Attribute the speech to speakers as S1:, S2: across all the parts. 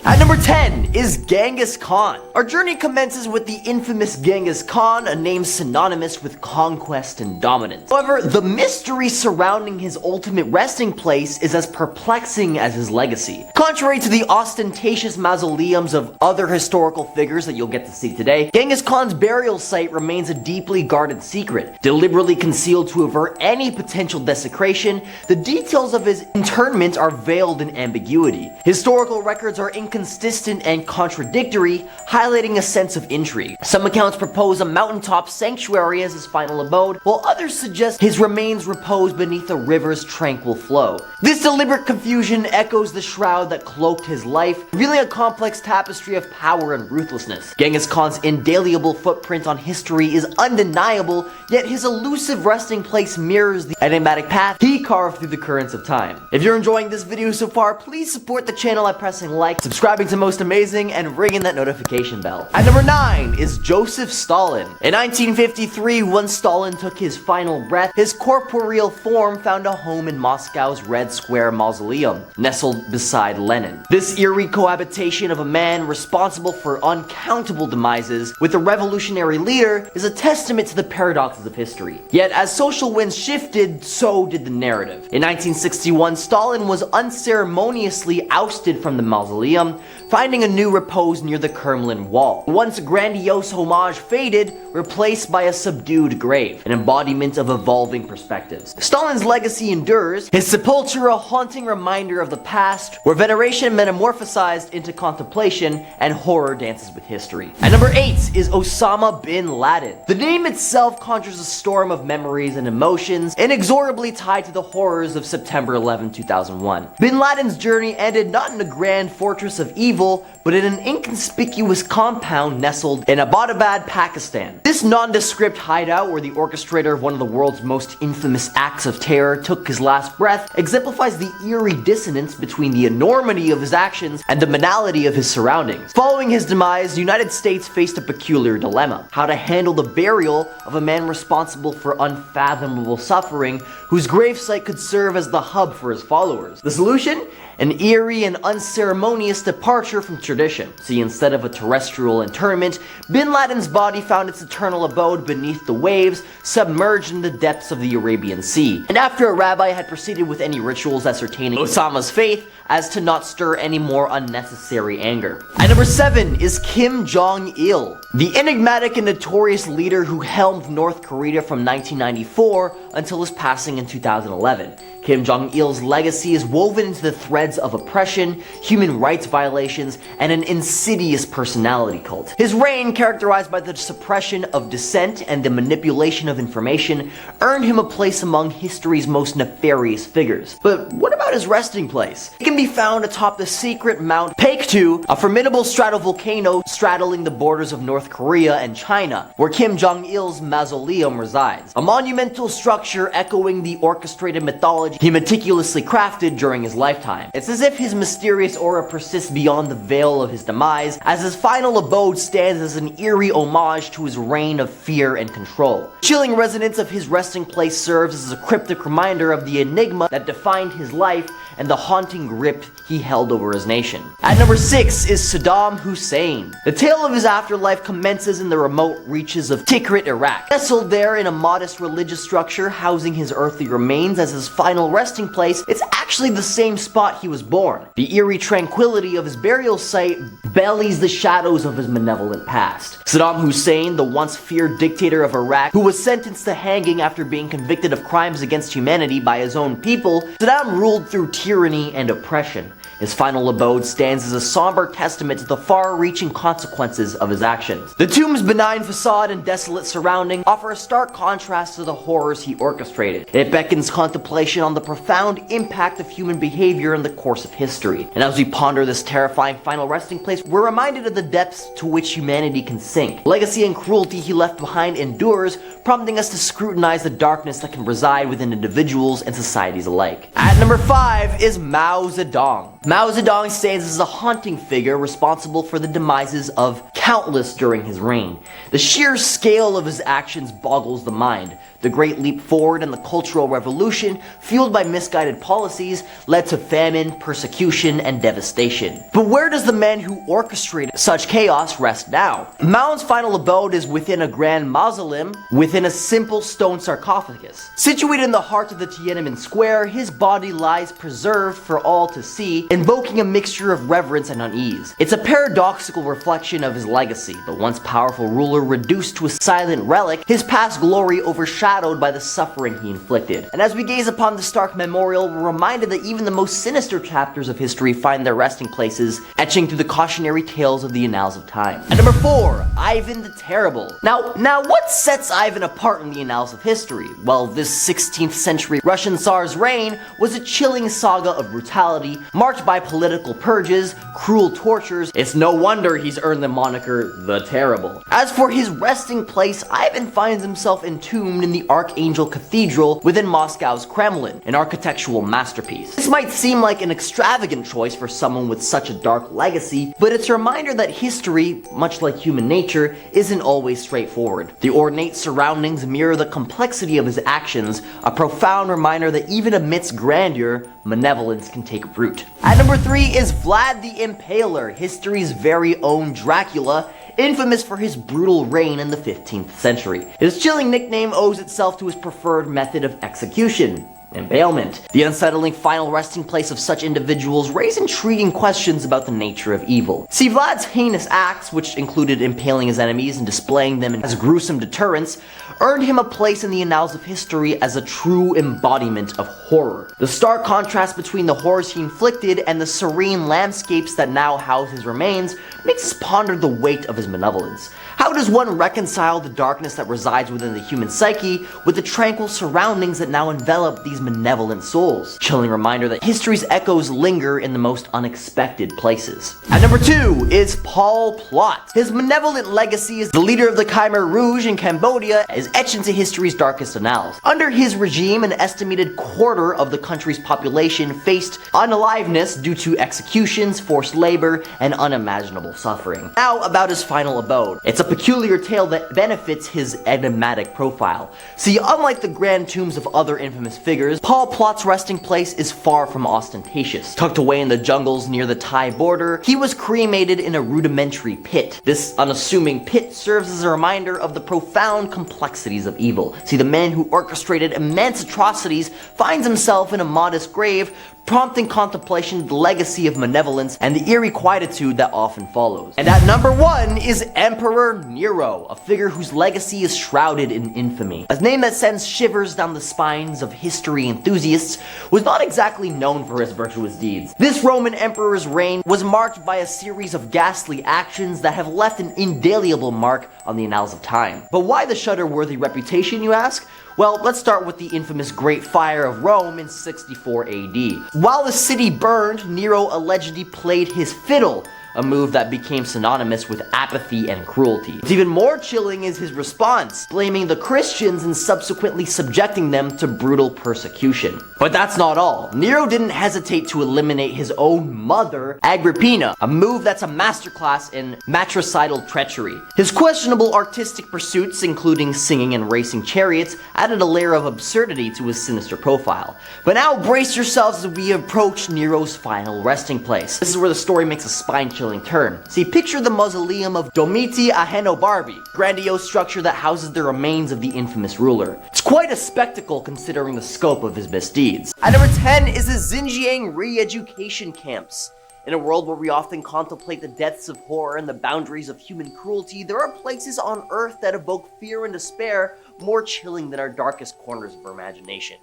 S1: At number 10 is Genghis Khan. Our journey commences with the infamous Genghis Khan, a name synonymous with conquest and dominance. However, the mystery surrounding his ultimate resting place is as perplexing as his legacy. Contrary to the ostentatious mausoleums of other historical figures that you'll get to see today, Genghis Khan's burial site remains a deeply guarded secret. Deliberately concealed to avert any potential desecration, the details of his interment are veiled in ambiguity. Historical records are inconsistent and contradictory, highlighting a sense of intrigue. Some accounts propose a mountaintop sanctuary as his final abode, while others suggest his remains repose beneath a river's tranquil flow. This deliberate confusion echoes the shroud that cloaked his life, revealing a complex tapestry of power and ruthlessness. Genghis Khan's indelible footprint on history is undeniable, yet his elusive resting place mirrors the enigmatic path he carved through the currents of time. If you're enjoying this video so far, please support the channel by pressing like, subscribing to Most Amazing, and ringing that notification bell. At number 9 is Joseph Stalin. In 1953, when Stalin took his final breath, his corporeal form found a home in Moscow's Red Square Mausoleum, nestled beside Lenin. This eerie cohabitation of a man responsible for uncountable demises with a revolutionary leader is a testament to the paradoxes of history. Yet, as social winds shifted, so did the narrative. In 1961, Stalin was unceremoniously ousted from the mausoleum, finding a new repose near the Kremlin wall. Once grandiose homage faded, replaced by a subdued grave, an embodiment of evolving perspectives. Stalin's legacy endures, his sepulture a haunting reminder of the past, where veneration metamorphosized into contemplation and horror dances with history. At number 8 is Osama bin Laden. The name itself conjures a storm of memories and emotions, inexorably tied to the horrors of September 11, 2001. Bin Laden's journey ended not in a grand fortress of evil, but in an inconspicuous compound nestled in Abbottabad, Pakistan. This nondescript hideout, where the orchestrator of one of the world's most infamous acts of terror took his last breath, exemplifies the eerie dissonance between the enormity of his actions and the banality of his surroundings. Following his demise, the United States faced a peculiar dilemma: how to handle the burial of a man responsible for unfathomable suffering, whose gravesite could serve as the hub for his followers. The solution? An eerie and unceremonious departure from tradition. See, instead of a terrestrial interment, bin Laden's body found its eternal abode beneath the waves, submerged in the depths of the Arabian Sea. And after a rabbi had proceeded with any rituals ascertaining Osama's faith, as to not stir any more unnecessary anger. At number 7 is Kim Jong-il, the enigmatic and notorious leader who helmed North Korea from 1994 until his passing in 2011. Kim Jong-il's legacy is woven into the threads of oppression, human rights violations, and an insidious personality cult. His reign, characterized by the suppression of dissent and the manipulation of information, earned him a place among history's most nefarious figures. But what about his resting place? It can be found atop the secret Mount Paektu, a formidable stratovolcano straddling the borders of North Korea and China, where Kim Jong-il's mausoleum resides. A monumental structure echoing the orchestrated mythology he meticulously crafted during his lifetime. It's as if his mysterious aura persists beyond the veil of his demise, as his final abode stands as an eerie homage to his reign of fear and control. Chilling resonance of his resting place serves as a cryptic reminder of the enigma that defined his life and the haunting grip he held over his nation. At number 6 is Saddam Hussein. The tale of his afterlife commences in the remote reaches of Tikrit, Iraq. Nestled there in a modest religious structure housing his earthly remains as his final resting place, it's actually the same spot he was born. The eerie tranquility of his burial site bellies the shadows of his malevolent past. Saddam Hussein, the once feared dictator of Iraq, who was sentenced to hanging after being convicted of crimes against humanity by his own people, Saddam ruled through tyranny and oppression. His final abode stands as a somber testament to the far-reaching consequences of his actions. The tomb's benign facade and desolate surrounding offer a stark contrast to the horrors he orchestrated. It beckons contemplation on the profound impact of human behavior in the course of history. And as we ponder this terrifying final resting place, we're reminded of the depths to which humanity can sink. Legacy and cruelty he left behind endures, prompting us to scrutinize the darkness that can reside within individuals and societies alike. At number 5 is Mao Zedong. Mao Zedong stands as a haunting figure responsible for the demises of countless during his reign. The sheer scale of his actions boggles the mind. The Great Leap Forward and the Cultural Revolution, fueled by misguided policies, led to famine, persecution, and devastation. But where does the man who orchestrated such chaos rest now? Mao's final abode is within a grand mausoleum, within a simple stone sarcophagus. Situated in the heart of the Tiananmen Square, his body lies preserved for all to see, invoking a mixture of reverence and unease. It's a paradoxical reflection of his legacy, the once powerful ruler reduced to a silent relic, his past glory overshadowed by the suffering he inflicted. And as we gaze upon the stark memorial, we're reminded that even the most sinister chapters of history find their resting places, etching through the cautionary tales of the annals of time. At number 4, Ivan the Terrible. Now what sets Ivan apart in the annals of history? Well, this 16th century Russian Tsar's reign was a chilling saga of brutality, marked by political purges, cruel tortures. It's no wonder he's earned the moniker the Terrible. As for his resting place, Ivan finds himself entombed in the Archangel Cathedral within Moscow's Kremlin, an architectural masterpiece. This might seem like an extravagant choice for someone with such a dark legacy, but it's a reminder that history, much like human nature, isn't always straightforward. The ornate surroundings mirror the complexity of his actions, a profound reminder that even amidst grandeur, malevolence can take root. At number 3 is Vlad the Impaler, history's very own Dracula, infamous for his brutal reign in the 15th century. His chilling nickname owes itself to his preferred method of execution: impalement. The unsettling final resting place of such individuals raise intriguing questions about the nature of evil. See, Vlad's heinous acts, which included impaling his enemies and displaying them as gruesome deterrents, earned him a place in the annals of history as a true embodiment of horror. The stark contrast between the horrors he inflicted and the serene landscapes that now house his remains makes us ponder the weight of his malevolence. How does one reconcile the darkness that resides within the human psyche with the tranquil surroundings that now envelop these malevolent souls? Chilling reminder that history's echoes linger in the most unexpected places. At number 2 is Pol Pot. His malevolent legacy as the leader of the Khmer Rouge in Cambodia is etched into history's darkest annals. Under his regime, an estimated quarter of the country's population faced unaliveness due to executions, forced labor, and unimaginable suffering. Now about his final abode. It's a peculiar tale that benefits his enigmatic profile. See, unlike the grand tombs of other infamous figures, Pol Pot's resting place is far from ostentatious. Tucked away in the jungles near the Thai border, he was cremated in a rudimentary pit. This unassuming pit serves as a reminder of the profound complexities of evil. See, the man who orchestrated immense atrocities finds himself in a modest grave, prompting contemplation of the legacy of malevolence and the eerie quietude that often follows. And at number 1 is Emperor Nero, a figure whose legacy is shrouded in infamy. A name that sends shivers down the spines of history enthusiasts, was not exactly known for his virtuous deeds. This Roman emperor's reign was marked by a series of ghastly actions that have left an indelible mark on the annals of time. But why the shudder-worthy reputation, you ask? Well, let's start with the infamous Great Fire of Rome in 64 AD. While the city burned, Nero allegedly played his fiddle, a move that became synonymous with apathy and cruelty. What's even more chilling is his response, blaming the Christians and subsequently subjecting them to brutal persecution. But that's not all. Nero didn't hesitate to eliminate his own mother, Agrippina, a move that's a masterclass in matricidal treachery. His questionable artistic pursuits, including singing and racing chariots, added a layer of absurdity to his sinister profile. But now brace yourselves as we approach Nero's final resting place. This is where the story makes a spine-chilling turn. See, picture the mausoleum of Domiti Ahenobarbi, grandiose structure that houses the remains of the infamous ruler. It's quite a spectacle considering the scope of his misdeeds. At number 10 is the Xinjiang re-education camps. In a world where we often contemplate the depths of horror and the boundaries of human cruelty, there are places on Earth that evoke fear and despair more chilling than our darkest corners of our imagination.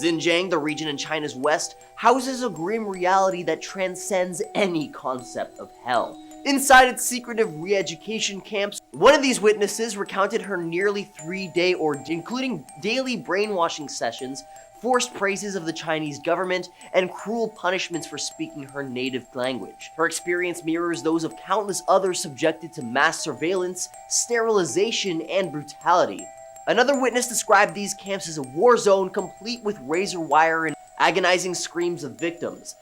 S1: Xinjiang, the region in China's west, houses a grim reality that transcends any concept of hell. Inside its secretive re-education camps, one of these witnesses recounted her nearly 3-day ordeal, including daily brainwashing sessions, forced praises of the Chinese government, and cruel punishments for speaking her native language. Her experience mirrors those of countless others subjected to mass surveillance, sterilization, and brutality. Another witness described these camps as a war zone complete with razor wire and agonizing screams of victims.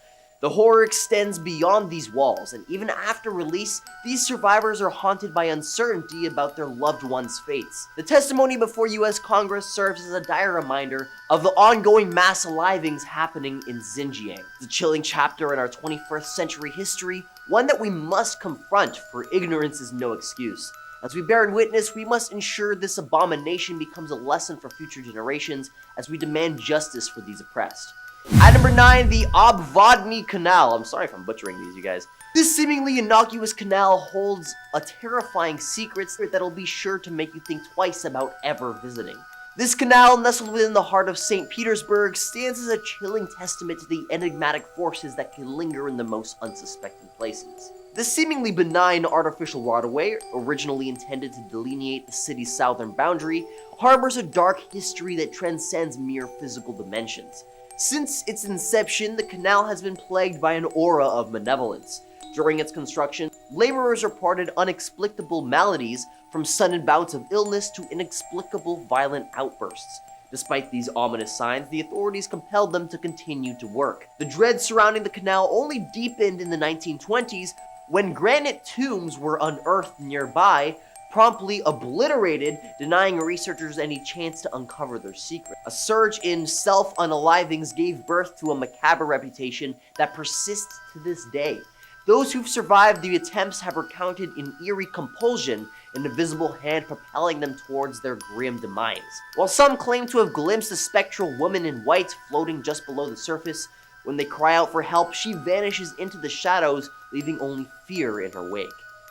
S1: The horror extends beyond these walls, and even after release, these survivors are haunted by uncertainty about their loved ones' fates. The testimony before US Congress serves as a dire reminder of the ongoing mass alivings happening in Xinjiang. It's a chilling chapter in our 21st century history, one that we must confront, for ignorance is no excuse. As we bear in witness, we must ensure this abomination becomes a lesson for future generations as we demand justice for these oppressed. At number 9, the Obvodny Canal. I'm sorry if I'm butchering these, you guys. This seemingly innocuous canal holds a terrifying secret that'll be sure to make you think twice about ever visiting. This canal, nestled within the heart of St. Petersburg, stands as a chilling testament to the enigmatic forces that can linger in the most unsuspecting places. This seemingly benign artificial waterway, originally intended to delineate the city's southern boundary, harbors a dark history that transcends mere physical dimensions. Since its inception, the canal has been plagued by an aura of malevolence. During its construction, laborers reported unexplicable maladies, from sudden bouts of illness to inexplicable violent outbursts. Despite these ominous signs, the authorities compelled them to continue to work. The dread surrounding the canal only deepened in the 1920s when granite tombs were unearthed nearby, promptly obliterated, denying researchers any chance to uncover their secret. A surge in self-unalivings gave birth to a macabre reputation that persists to this day. Those who've survived the attempts have recounted an eerie compulsion, an invisible hand propelling them towards their grim demise. While some claim to have glimpsed a spectral woman in white floating just below the surface, when they cry out for help, she vanishes into the shadows, leaving only fear in her wake.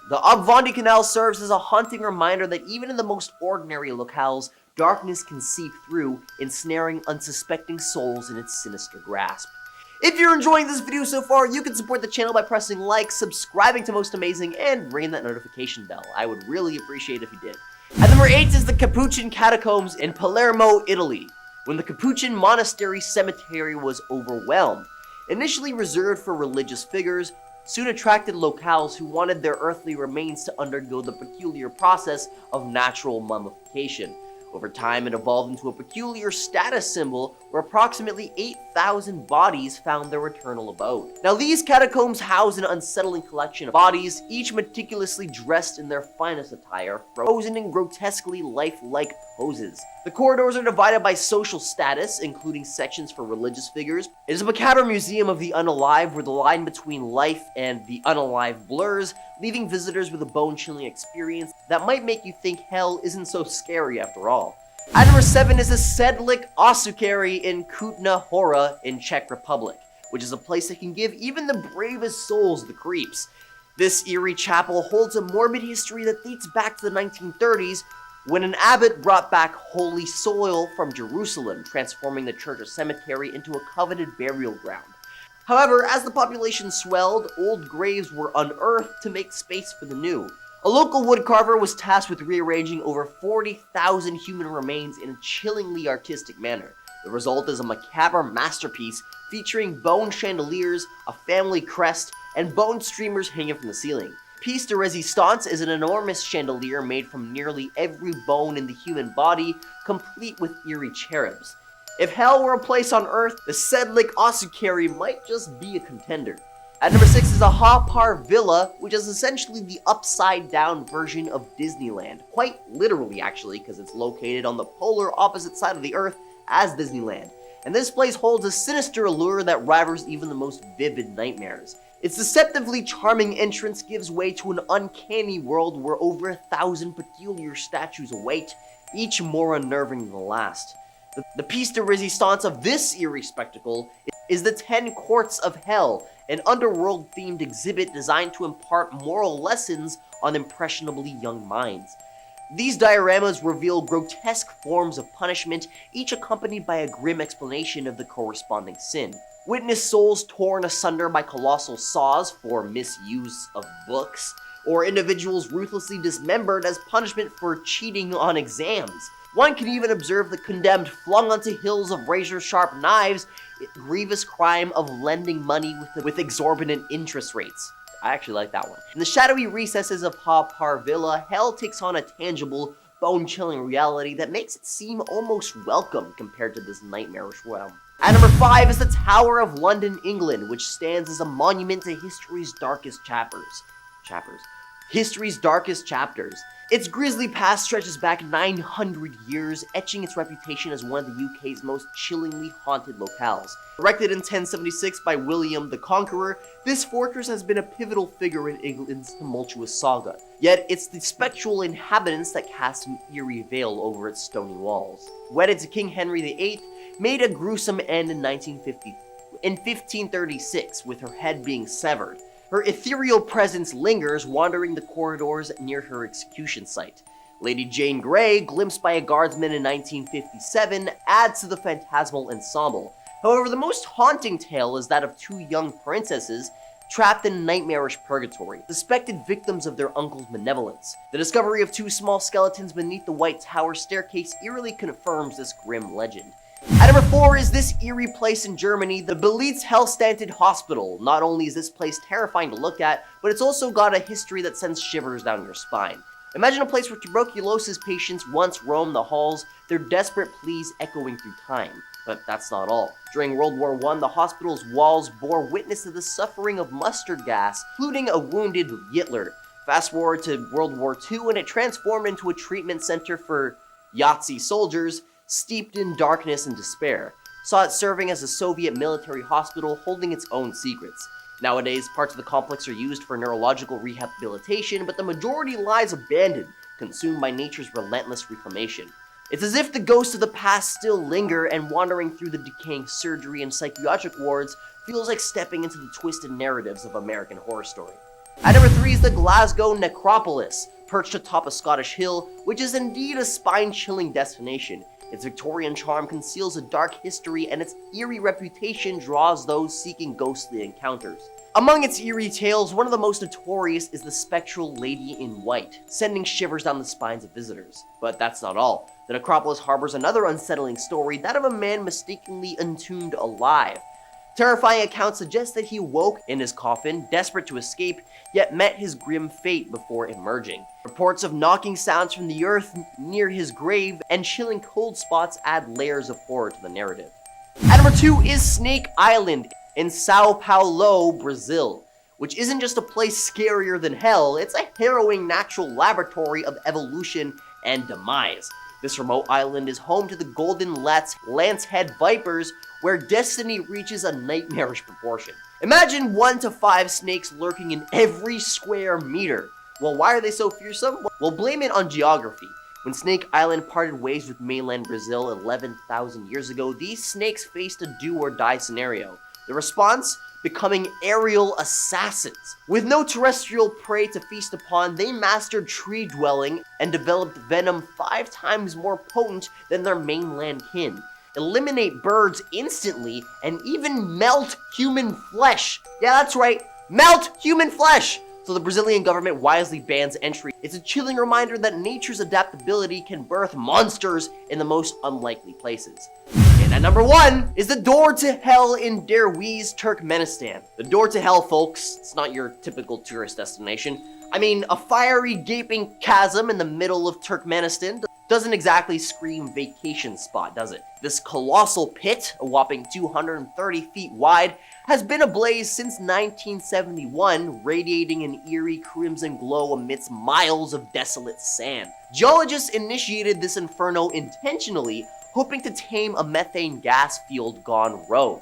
S1: The Obvodny Canal serves as a haunting reminder that even in the most ordinary locales, darkness can seep through, ensnaring unsuspecting souls in its sinister grasp. If you're enjoying this video so far, you can support the channel by pressing like, subscribing to Most Amazing, and ringing that notification bell. I would really appreciate it if you did. At number 8 is the Capuchin Catacombs in Palermo, Italy. When the Capuchin Monastery Cemetery was overwhelmed, initially reserved for religious figures, soon attracted locals who wanted their earthly remains to undergo the peculiar process of natural mummification. Over time, it evolved into a peculiar status symbol where approximately 8,000 bodies found their eternal abode. Now, these catacombs house an unsettling collection of bodies, each meticulously dressed in their finest attire, frozen in grotesquely lifelike poses. The corridors are divided by social status, including sections for religious figures. It is a macabre museum of the unalive where the line between life and the unalive blurs, leaving visitors with a bone-chilling experience that might make you think hell isn't so scary after all. At number 7 is the Sedlik Osukary in Kutna Hora in Czech Republic, which is a place that can give even the bravest souls the creeps. This eerie chapel holds a morbid history that dates back to the 1930s, when an abbot brought back holy soil from Jerusalem, transforming the church's cemetery into a coveted burial ground. However, as the population swelled, old graves were unearthed to make space for the new. A local woodcarver was tasked with rearranging over 40,000 human remains in a chillingly artistic manner. The result is a macabre masterpiece featuring bone chandeliers, a family crest, and bone streamers hanging from the ceiling. Piece de resistance is an enormous chandelier made from nearly every bone in the human body, complete with eerie cherubs. If hell were a place on Earth, the Sedlik Osukary might just be a contender. At number 6 is a Happar Villa, which is essentially the upside-down version of Disneyland. Quite literally, actually, because it's located on the polar opposite side of the Earth as Disneyland. And this place holds a sinister allure that rivals even the most vivid nightmares. Its deceptively charming entrance gives way to an uncanny world where over 1,000 peculiar statues await, each more unnerving than the last. The piece de resistance of this eerie spectacle is the 10 Courts of Hell, an underworld-themed exhibit designed to impart moral lessons on impressionably young minds. These dioramas reveal grotesque forms of punishment, each accompanied by a grim explanation of the corresponding sin. Witness souls torn asunder by colossal saws for misuse of books, or individuals ruthlessly dismembered as punishment for cheating on exams. One can even observe the condemned flung onto hills of razor-sharp knives, grievous crime of lending money with exorbitant interest rates. I actually like that one. In the shadowy recesses of Happar Villa, hell takes on a tangible, bone-chilling reality that makes it seem almost welcome compared to this nightmarish realm. At number 5 is the Tower of London, England, which stands as a monument to history's darkest chapters. History's darkest chapters. Its grisly past stretches back 900 years, etching its reputation as one of the UK's most chillingly haunted locales. Erected in 1076 by William the Conqueror, this fortress has been a pivotal figure in England's tumultuous saga. Yet, it's the spectral inhabitants that cast an eerie veil over its stony walls. Wedded to King Henry VIII, made a gruesome end in 1536, with her head being severed. Her ethereal presence lingers, wandering the corridors near her execution site. Lady Jane Grey, glimpsed by a guardsman in 1957, adds to the phantasmal ensemble. However, the most haunting tale is that of two young princesses trapped in nightmarish purgatory, suspected victims of their uncle's malevolence. The discovery of two small skeletons beneath the White Tower staircase eerily confirms this grim legend. At number 4 is this eerie place in Germany, the Belitz-Hellstadt Hospital. Not only is this place terrifying to look at, but it's also got a history that sends shivers down your spine. Imagine a place where tuberculosis patients once roamed the halls, their desperate pleas echoing through time. But that's not all. During World War I, the hospital's walls bore witness to the suffering of mustard gas, including a wounded Hitler. Fast forward to World War II, and it transformed into a treatment center for Yahtzee soldiers, steeped in darkness and despair, saw it serving as a Soviet military hospital holding its own secrets. Nowadays, parts of the complex are used for neurological rehabilitation, but the majority lies abandoned, consumed by nature's relentless reclamation. It's as if the ghosts of the past still linger, and wandering through the decaying surgery and psychiatric wards feels like stepping into the twisted narratives of American Horror Story. At number 3 is the Glasgow Necropolis, perched atop a Scottish hill, which is indeed a spine-chilling destination. Its Victorian charm conceals a dark history, and its eerie reputation draws those seeking ghostly encounters. Among its eerie tales, one of the most notorious is the spectral Lady in White, sending shivers down the spines of visitors. But that's not all. The necropolis harbors another unsettling story, that of a man mistakenly entombed alive. Terrifying accounts suggest that he woke in his coffin, desperate to escape, yet met his grim fate before emerging. Reports of knocking sounds from the earth near his grave and chilling cold spots add layers of horror to the narrative. At number 2 is Snake Island in Sao Paulo, Brazil, which isn't just a place scarier than hell, it's a harrowing natural laboratory of evolution and demise. This remote island is home to the golden lance-head vipers, where destiny reaches a nightmarish proportion. Imagine 1 to 5 snakes lurking in every square meter. Well, why are they so fearsome? Well, blame it on geography. When Snake Island parted ways with mainland Brazil 11,000 years ago, these snakes faced a do-or-die scenario. The response? Becoming aerial assassins. With no terrestrial prey to feast upon, they mastered tree dwelling and developed venom 5 times more potent than their mainland kin. Eliminate birds instantly, and even melt human flesh. Yeah, that's right, melt human flesh! So the Brazilian government wisely bans entry. It's a chilling reminder that nature's adaptability can birth monsters in the most unlikely places. And at number 1 is the Door to Hell in Derwiz, Turkmenistan. The Door to Hell, folks, it's not your typical tourist destination. I mean, a fiery gaping chasm in the middle of Turkmenistan doesn't exactly scream vacation spot, does it? This colossal pit, a whopping 230 feet wide, has been ablaze since 1971, radiating an eerie crimson glow amidst miles of desolate sand. Geologists initiated this inferno intentionally, hoping to tame a methane gas field gone rogue.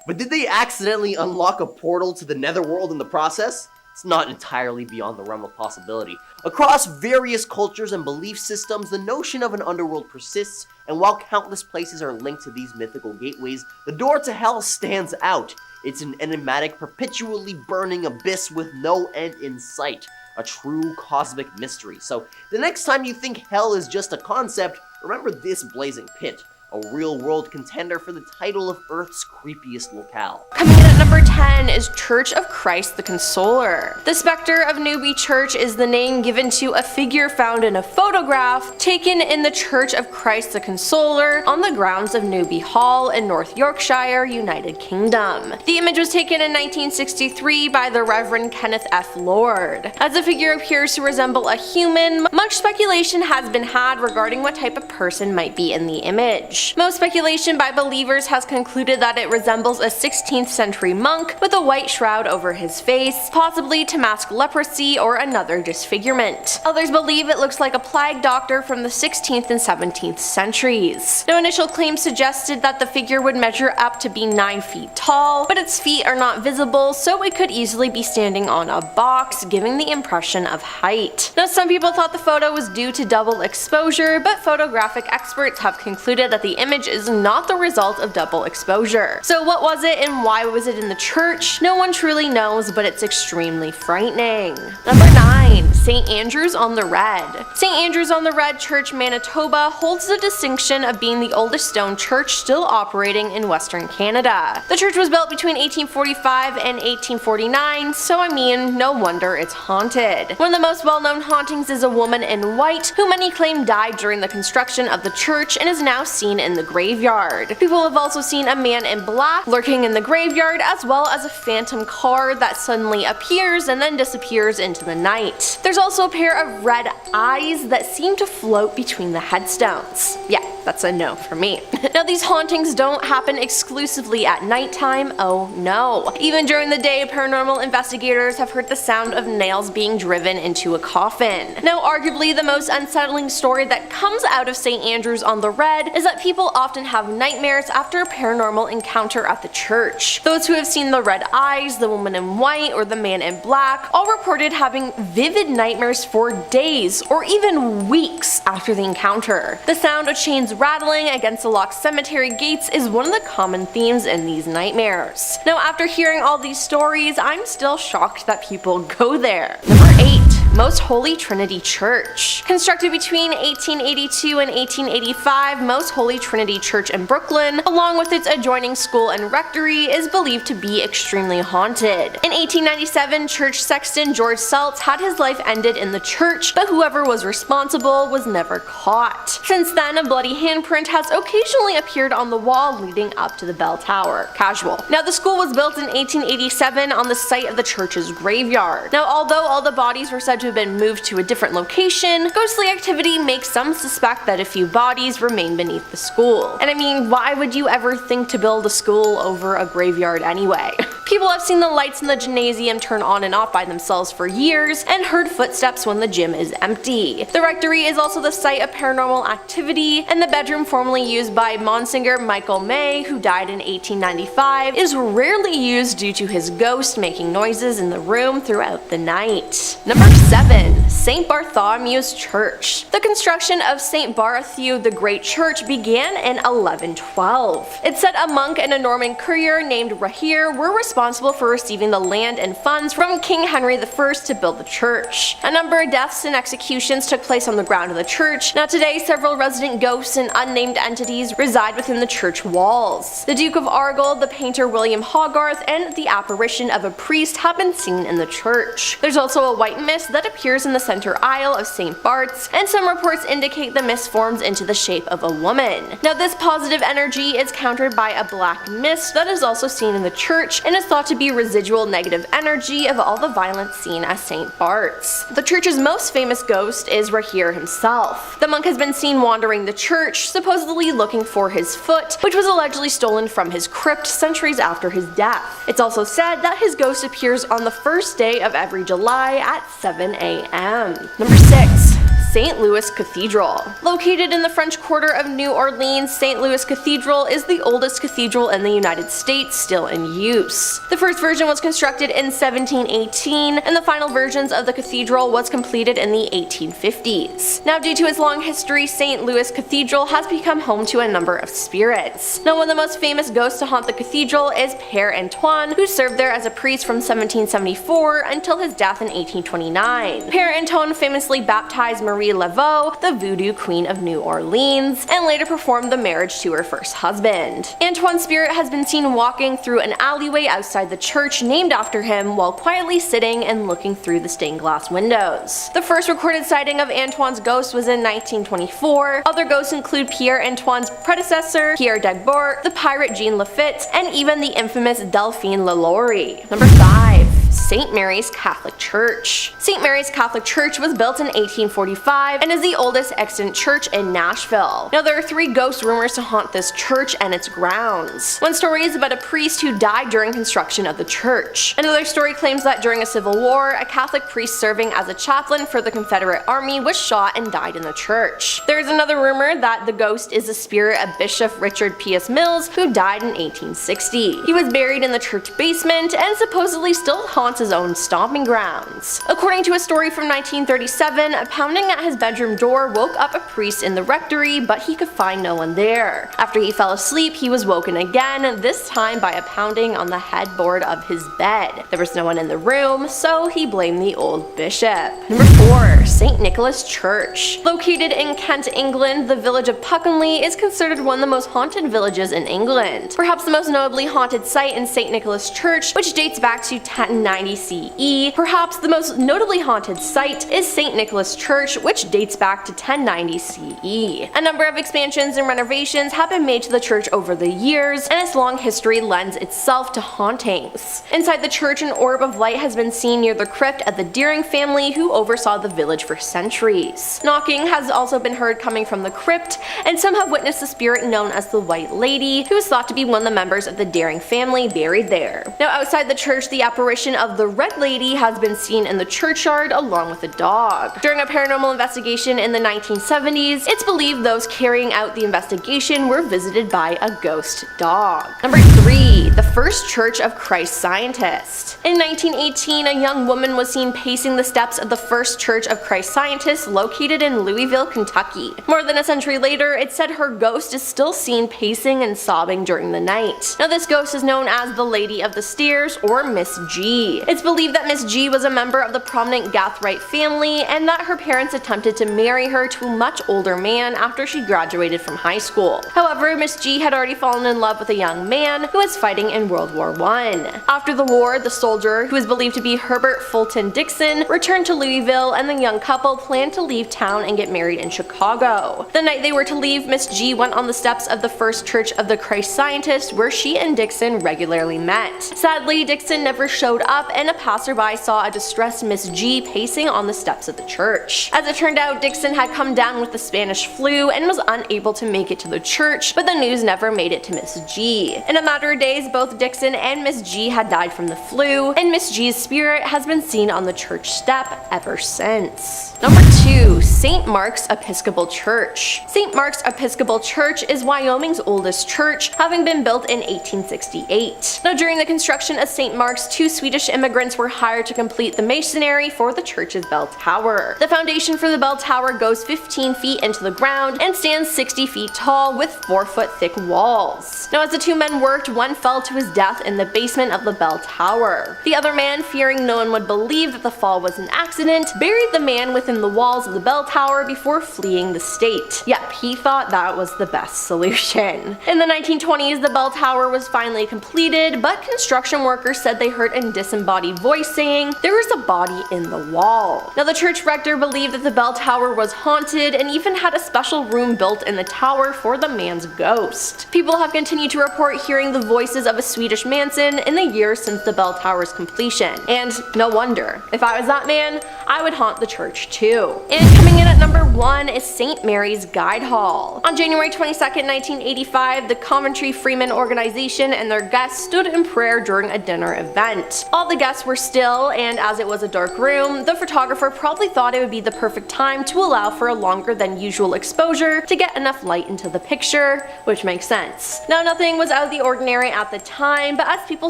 S1: But did they accidentally unlock a portal to the netherworld in the process? It's not entirely beyond the realm of possibility. Across various cultures and belief systems, the notion of an underworld persists, and while countless places are linked to these mythical gateways, the Door to Hell stands out. It's an enigmatic, perpetually burning abyss with no end in sight. A true cosmic mystery. So, the next time you think hell is just a concept, remember this blazing pit. A real-world contender for the title of Earth's creepiest locale.
S2: Coming in at Number 10 is Church of Christ the Consoler. The specter of Newby Church is the name given to a figure found in a photograph taken in the Church of Christ the Consoler on the grounds of Newby Hall in North Yorkshire, United Kingdom. The image was taken in 1963 by the Reverend Kenneth F. Lord. As the figure appears to resemble a human, much speculation has been had regarding what type of person might be in the image. Most speculation by believers has concluded that it resembles a 16th century monk with a white shroud over his face, possibly to mask leprosy or another disfigurement. Others believe it looks like a plague doctor from the 16th and 17th centuries. No initial claims suggested that the figure would measure up to be 9 feet tall, but its feet are not visible, so it could easily be standing on a box, giving the impression of height. Now, some people thought the photo was due to double exposure, but photographic experts have concluded that the image is not the result of double exposure. So what was it and why was it in the church? No one truly knows, but it's extremely frightening. Number 9. St. Andrew's on the Red. St. Andrew's on the Red Church, Manitoba holds the distinction of being the oldest stone church still operating in Western Canada. The church was built between 1845 and 1849, so I mean, no wonder it's haunted. One of the most well-known hauntings is a woman in white, who many claim died during the construction of the church and is now seen in the graveyard. People have also seen a man in black lurking in the graveyard, as well as a phantom car that suddenly appears and then disappears into the night. There's also a pair of red eyes that seem to float between the headstones. Yeah, that's a no for me. Now, these hauntings don't happen exclusively at nighttime, oh no. Even during the day, paranormal investigators have heard the sound of nails being driven into a coffin. Now, arguably the most unsettling story that comes out of St. Andrew's on the Red is that people often have nightmares after a paranormal encounter at the church. Those who have seen the red eyes, the woman in white, or the man in black all reported having vivid nightmares for days or even weeks after the encounter. The sound of chains rattling against the locked cemetery gates is one of the common themes in these nightmares. Now, after hearing all these stories, I'm still shocked that people go there. Number 8. Most Holy Trinity Church. Constructed between 1882 and 1885, Most Holy Trinity Church in Brooklyn, along with its adjoining school and rectory, is believed to be extremely haunted. In 1897, church sexton George Seltz had his life ended in the church, but whoever was responsible was never caught. Since then, a bloody handprint has occasionally appeared on the wall leading up to the bell tower. Casual. Now, the school was built in 1887 on the site of the church's graveyard. Now, although all the bodies were said to have been moved to a different location, ghostly activity makes some suspect that a few bodies remain beneath the school. And I mean, why would you ever think to build a school over a graveyard anyway? People have seen the lights in the gymnasium turn on and off by themselves for years, and heard footsteps when the gym is empty. The rectory is also the site of paranormal activity, and the bedroom formerly used by Monsignor Michael May, who died in 1895, is rarely used due to his ghost making noises in the room throughout the night. Number 7. St. Bartholomew's Church. The construction of St. Bartholomew the Great Church began in 1112. It said a monk and a Norman courier named Rahir were responsible for receiving the land and funds from King Henry I to build the church. A number of deaths and executions took place on the ground of the church. Now, today, several resident ghosts and unnamed entities reside within the church walls. The Duke of Argyll, the painter William Hogarth, and the apparition of a priest have been seen in the church. There's also a white mist that appears in the center aisle of St. Bart's, and some reports indicate the mist forms into the shape of a woman. Now, this positive energy is countered by a black mist that is also seen in the church and is thought to be residual negative energy of all the violence seen at St. Bart's. The church's most famous ghost is Rahir himself. The monk has been seen wandering the church, supposedly looking for his foot, which was allegedly stolen from his crypt centuries after his death. It's also said that his ghost appears on the first day of every July at 7 a.m. Number 6. St. Louis Cathedral. Located in the French Quarter of New Orleans, St. Louis Cathedral is the oldest cathedral in the United States still in use. The first version was constructed in 1718, and the final versions of the cathedral was completed in the 1850s. Now, due to its long history, St. Louis Cathedral has become home to a number of spirits. Now, one of the most famous ghosts to haunt the cathedral is Père Antoine, who served there as a priest from 1774 until his death in 1829. Père Antoine famously baptized Marie Marie Laveau, the Voodoo Queen of New Orleans, and later performed the marriage to her first husband. Antoine's spirit has been seen walking through an alleyway outside the church named after him while quietly sitting and looking through the stained glass windows. The first recorded sighting of Antoine's ghost was in 1924. Other ghosts include Pierre Antoine's predecessor, Pierre Dagbert, the pirate Jean Lafitte, and even the infamous Delphine Lalaurie. Number 5. St. Mary's Catholic Church. St. Mary's Catholic Church was built in 1845 and is the oldest extant church in Nashville. Now, there are 3 ghost rumors to haunt this church and its grounds. One story is about a priest who died during construction of the church. Another story claims that during a civil war, a Catholic priest serving as a chaplain for the Confederate Army was shot and died in the church. There is another rumor that the ghost is the spirit of Bishop Richard P.S. Mills, who died in 1860. He was buried in the church basement and supposedly still haunts his own stomping grounds. According to a story from 1937, a pounding at his bedroom door woke up a priest in the rectory, but he could find no one there. After he fell asleep, he was woken again, this time by a pounding on the headboard of his bed. There was no one in the room, so he blamed the old bishop. Number 4. St. Nicholas Church. Located in Kent, England, the village of Puckenley is considered one of the most haunted villages in England. Perhaps the most notably haunted site in St. Nicholas Church, which dates back to 1090 CE. Perhaps the most notably haunted site is St. Nicholas Church, which dates back to 1090 CE. A number of expansions and renovations have been made to the church over the years, and its long history lends itself to hauntings. Inside the church, an orb of light has been seen near the crypt of the Deering family, who oversaw the village for centuries. Knocking has also been heard coming from the crypt, and some have witnessed the spirit known as the White Lady, who is thought to be one of the members of the Deering family buried there. Now, outside the church, the apparition of the Red Lady has been seen in the churchyard along with a dog. During a paranormal investigation in the 1970s, it's believed those carrying out the investigation were visited by a ghost dog. Number 3. The First Church of Christ Scientist. In 1918, a young woman was seen pacing the steps of the First Church of Christ Scientist located in Louisville, Kentucky. More than a century later, it's said her ghost is still seen pacing and sobbing during the night. Now, this ghost is known as the Lady of the Stairs, or Miss G. It's believed that Miss G was a member of the prominent Gathright family, and that her parents attempted to marry her to a much older man after she graduated from high school. However, Miss G had already fallen in love with a young man who was fighting in World War I. After the war, the soldier, who is believed to be Herbert Fulton Dixon, returned to Louisville, and the young couple planned to leave town and get married in Chicago. The night they were to leave, Miss G went on the steps of the First Church of the Christ Scientist, where she and Dixon regularly met. Sadly, Dixon never showed up, and a passerby saw a distressed Miss G pacing on the steps of the church. As it turned out, Dixon had come down with the Spanish flu and was unable to make it to the church, but the news never made it to Miss G. In a matter of days, both Dixon and Miss G had died from the flu, and Miss G's spirit has been seen on the church step ever since. Number 2. St. Mark's Episcopal Church. St. Mark's Episcopal Church is Wyoming's oldest church, having been built in 1868. Now, during the construction of St. Mark's, 2 Swedish immigrants were hired to complete the masonry for the church's bell tower. The foundation for the bell tower goes 15 feet into the ground and stands 60 feet tall with 4-foot thick walls. Now, as the 2 men worked, one fell to his death in the basement of the bell tower. The other man, fearing no one would believe that the fall was an accident, buried the man within the walls of the bell tower before fleeing the state. Yep, he thought that was the best solution. In the 1920s, the bell tower was finally completed, but construction workers said they heard a disembodied voice saying, "There is a body in the wall." Now, the church rector believed that the bell tower was haunted and even had a special room built in the tower for the man's ghost. People have continued to report hearing the voices of a Swedish Manson in the years since the bell tower's completion. And no wonder. If I was that man, I would haunt the church too. And coming in at number 1 is St. Mary's Guide Hall. On January 22nd, 1985, the Coventry Freeman organization and their guests stood in prayer during a dinner event. All the guests were still, and as it was a dark room, the photographer probably thought it would be the perfect time to allow for a longer than usual exposure to get enough light into the picture, which makes sense. Now, nothing was out of the ordinary at the time, but as people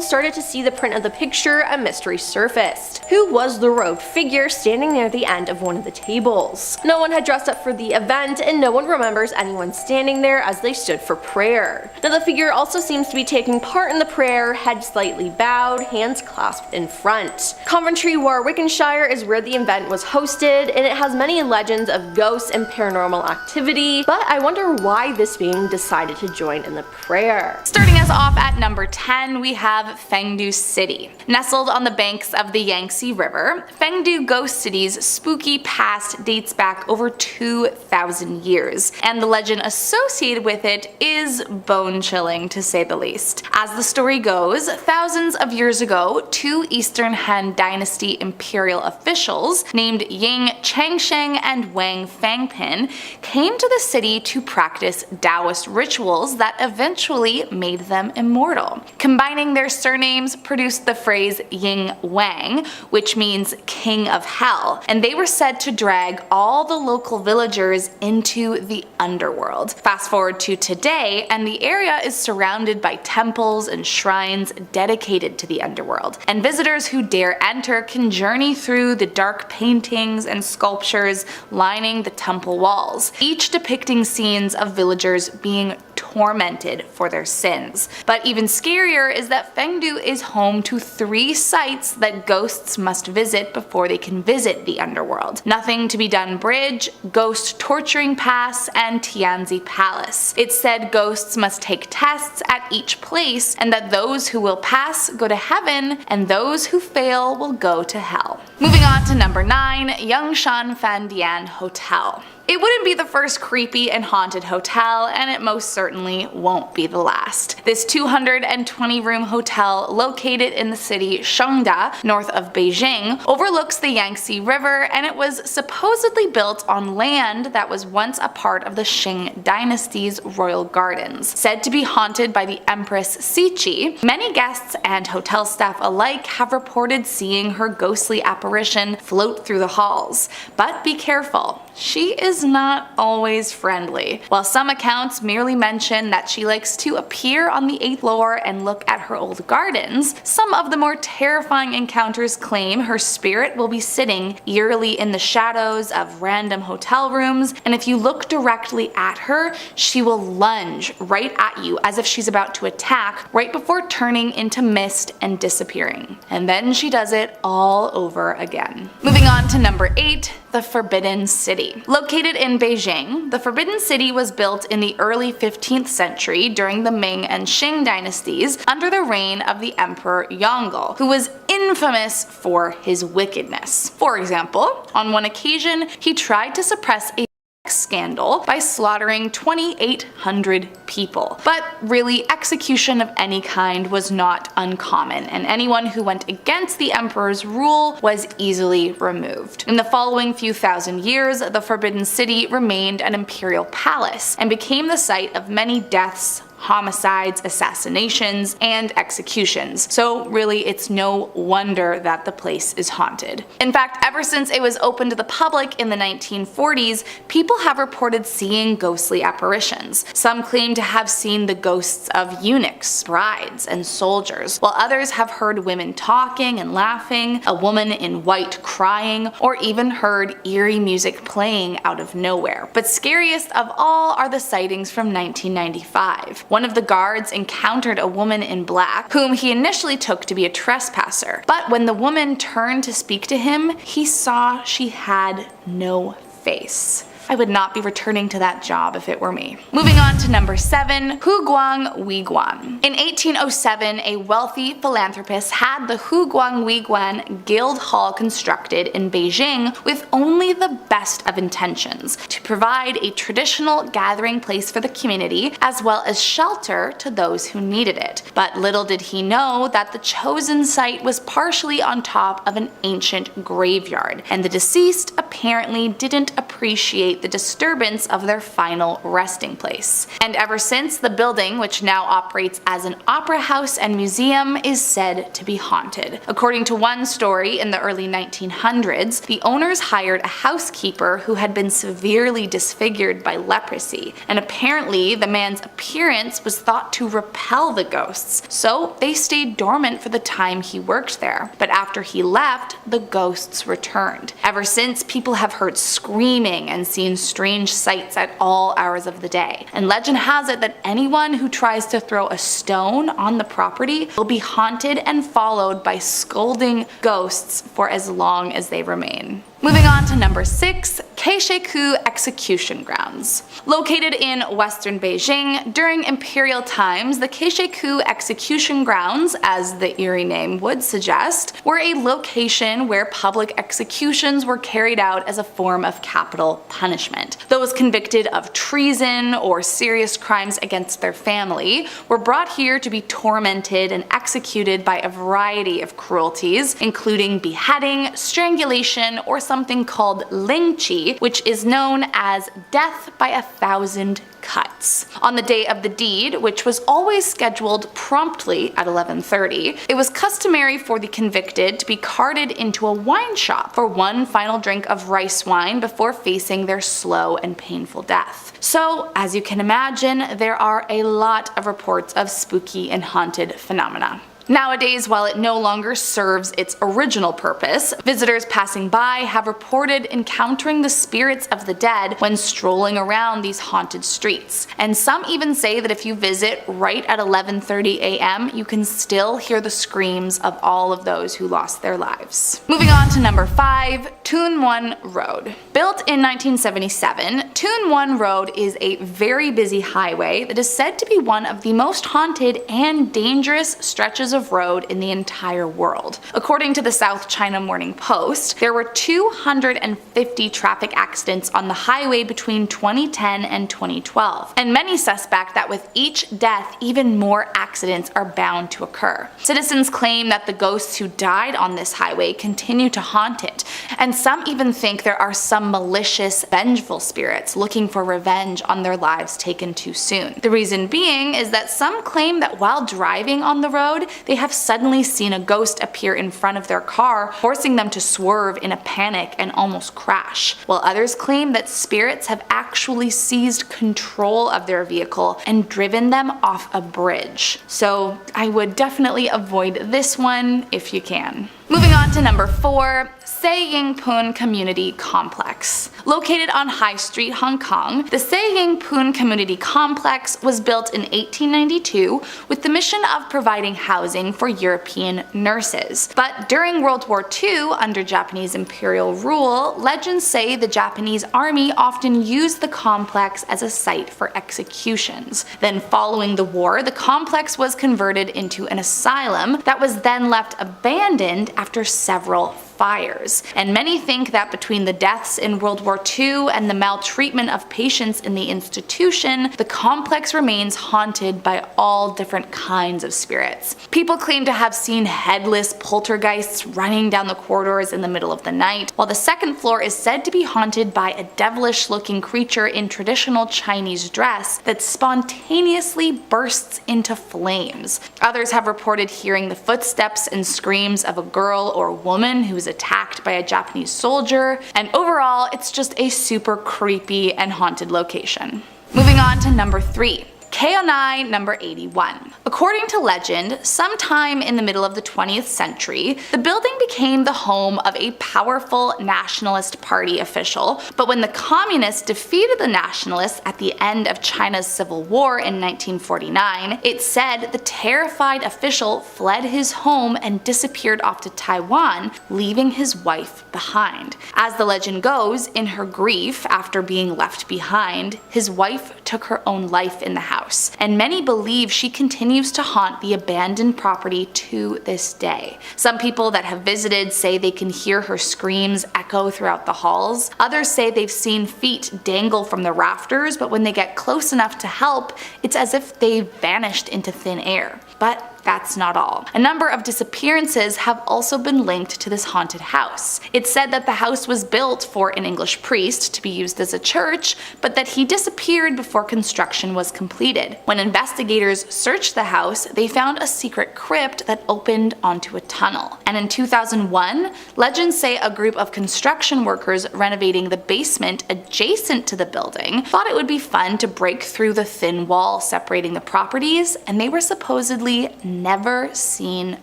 S2: started to see the print of the picture, a mystery surfaced. Who was the robed figure standing near the end of one of the tables? No one had dressed up for the event, and no one remembers anyone standing there as they stood for prayer. Now, the figure also seems to be taking part in the prayer, head slightly bowed, hands clasped shops in front. Coventry, Warwickshire is where the event was hosted, and it has many legends of ghosts and paranormal activity, but I wonder why this being decided to join in the prayer.
S3: Starting us off at number 10, we have Fengdu City. Nestled on the banks of the Yangtze River, Fengdu Ghost City's spooky past dates back over 2,000 years, and the legend associated with it is bone-chilling to say the least. As the story goes, thousands of years ago, two Eastern Han Dynasty imperial officials named Ying Changsheng and Wang Fangpin came to the city to practice Taoist rituals that eventually made them immortal. Combining their surnames produced the phrase Ying Wang, which means King of Hell, and they were said to drag all the local villagers into the underworld. Fast forward to today, and the area is surrounded by temples and shrines dedicated to the underworld, and visitors who dare enter can journey through the dark paintings and sculptures lining the temple walls, each depicting scenes of villagers being tormented for their sins. But even scarier is that Fengdu is home to 3 sites that ghosts must visit before they can visit the underworld: Nothing to be Done Bridge, Ghost Torturing Pass, and Tianzi Palace. It's said ghosts must take tests at each place, and that those who will pass go to heaven, and those who fail will go to hell. Moving on to number 9, Yongshan Fandian Hotel. It wouldn't be the first creepy and haunted hotel, and it most certainly won't be the last. This 220-room hotel, located in the city Shengda, north of Beijing, overlooks the Yangtze River, and it was supposedly built on land that was once a part of the Qing dynasty's royal gardens. Said to be haunted by the Empress Siqi, many guests and hotel staff alike have reported seeing her ghostly apparition float through the halls. But be careful, she is not always friendly. While some accounts merely mention that she likes to appear on the 8th floor and look at her old gardens, some of the more terrifying encounters claim her spirit will be sitting eerily in the shadows of random hotel rooms, and if you look directly at her, she will lunge right at you as if she's about to attack, right before turning into mist and disappearing. And then she does it all over again. Moving on to number 8, the Forbidden City. Located in Beijing, the Forbidden City was built in the early 15th century during the Ming and Qing dynasties under the reign of the Emperor Yongle, who was infamous for his wickedness. For example, on one occasion, he tried to suppress a scandal by slaughtering 2,800 people. But really, execution of any kind was not uncommon, and anyone who went against the emperor's rule was easily removed. In the following few thousand years, the Forbidden City remained an imperial palace and became the site of many deaths, homicides, assassinations, and executions. So really, it's no wonder that the place is haunted. In fact, ever since it was open to the public in the 1940s, people have reported seeing ghostly apparitions. Some claim to have seen the ghosts of eunuchs, brides, and soldiers, while others have heard women talking and laughing, a woman in white crying, or even heard eerie music playing out of nowhere. But scariest of all are the sightings from 1995. One of the guards encountered a woman in black, whom he initially took to be a trespasser. But when the woman turned to speak to him, he saw she had no face. I would not be returning to that job if it were me. Moving on to number 7, Huguang Wiguan. In 1807, a wealthy philanthropist had the Huguang Wiguan Guild Hall constructed in Beijing with only the best of intentions, to provide a traditional gathering place for the community as well as shelter to those who needed it. But little did he know that the chosen site was partially on top of an ancient graveyard, and the deceased apparently didn't appreciate the disturbance of their final resting place. And ever since, the building, which now operates as an opera house and museum, is said to be haunted. According to one story, in the early 1900s, the owners hired a housekeeper who had been severely disfigured by leprosy, and apparently the man's appearance was thought to repel the ghosts, so they stayed dormant for the time he worked there. But after he left, the ghosts returned. Ever since, people have heard screaming and seen seen strange sights at all hours of the day. And legend has it that anyone who tries to throw a stone on the property will be haunted and followed by scolding ghosts for as long as they remain. Moving on to number 6, Keiseiku Execution Grounds. Located in western Beijing, during imperial times, the Keiseiku Execution Grounds, as the eerie name would suggest, were a location where public executions were carried out as a form of capital punishment. Those convicted of treason or serious crimes against their family were brought here to be tormented and executed by a variety of cruelties, including beheading, strangulation, or something called lingqi, which is known as death by 1,000 cuts. On the day of the deed, which was always scheduled promptly at 11:30, it was customary for the convicted to be carted into a wine shop for one final drink of rice wine before facing their slow and painful death. So, as you can imagine, there are a lot of reports of spooky and haunted phenomena. Nowadays, while it no longer serves its original purpose, visitors passing by have reported encountering the spirits of the dead when strolling around these haunted streets. And some even say that if you visit right at 11:30 a.m., you can still hear the screams of all of those who lost their lives. Moving on to number 5, Toonwon Road. Built in 1977, Toonwon Road is a very busy highway that is said to be one of the most haunted and dangerous stretches of road in the entire world. According to the South China Morning Post, there were 250 traffic accidents on the highway between 2010 and 2012, and many suspect that with each death, even more accidents are bound to occur. Citizens claim that the ghosts who died on this highway continue to haunt it, and some even think there are some malicious, vengeful spirits looking for revenge on their lives taken too soon. The reason being is that some claim that while driving on the road, they have suddenly seen a ghost appear in front of their car, forcing them to swerve in a panic and almost crash, while others claim that spirits have actually seized control of their vehicle and driven them off a bridge. So I would definitely avoid this one if you can. Moving on to number 4, Se Ying Pun Community Complex. Located on High Street, Hong Kong, the Se Ying Pun Community Complex was built in 1892 with the mission of providing housing for European nurses. But during World War II, under Japanese imperial rule, legends say the Japanese army often used the complex as a site for executions. Then following the war, the complex was converted into an asylum that was then left abandoned after several fires. And many think that between the deaths in World War II and the maltreatment of patients in the institution, the complex remains haunted by all different kinds of spirits. People claim to have seen headless poltergeists running down the corridors in the middle of the night, while the second floor is said to be haunted by a devilish-looking creature in traditional Chinese dress that spontaneously bursts into flames. Others have reported hearing the footsteps and screams of a girl or woman who is attacked by a Japanese soldier, and overall it's just a super creepy and haunted location. Moving on to number 3. Keonai number 81. According to legend, sometime in the middle of the 20th century, the building became the home of a powerful nationalist party official, but when the communists defeated the nationalists at the end of China's Civil War in 1949, it said the terrified official fled his home and disappeared off to Taiwan, leaving his wife behind. As the legend goes, in her grief after being left behind, his wife took her own life in the house. And many believe she continues to haunt the abandoned property to this day. Some people that have visited say they can hear her screams echo throughout the halls. Others say they've seen feet dangle from the rafters, but when they get close enough to help, it's as if they vanished into thin air. But that's not all. A number of disappearances have also been linked to this haunted house. It's said that the house was built for an English priest to be used as a church, but that he disappeared before construction was completed. When investigators searched the house, they found a secret crypt that opened onto a tunnel. And in 2001, legends say a group of construction workers renovating the basement adjacent to the building thought it would be fun to break through the thin wall separating the properties, and they were supposedly never seen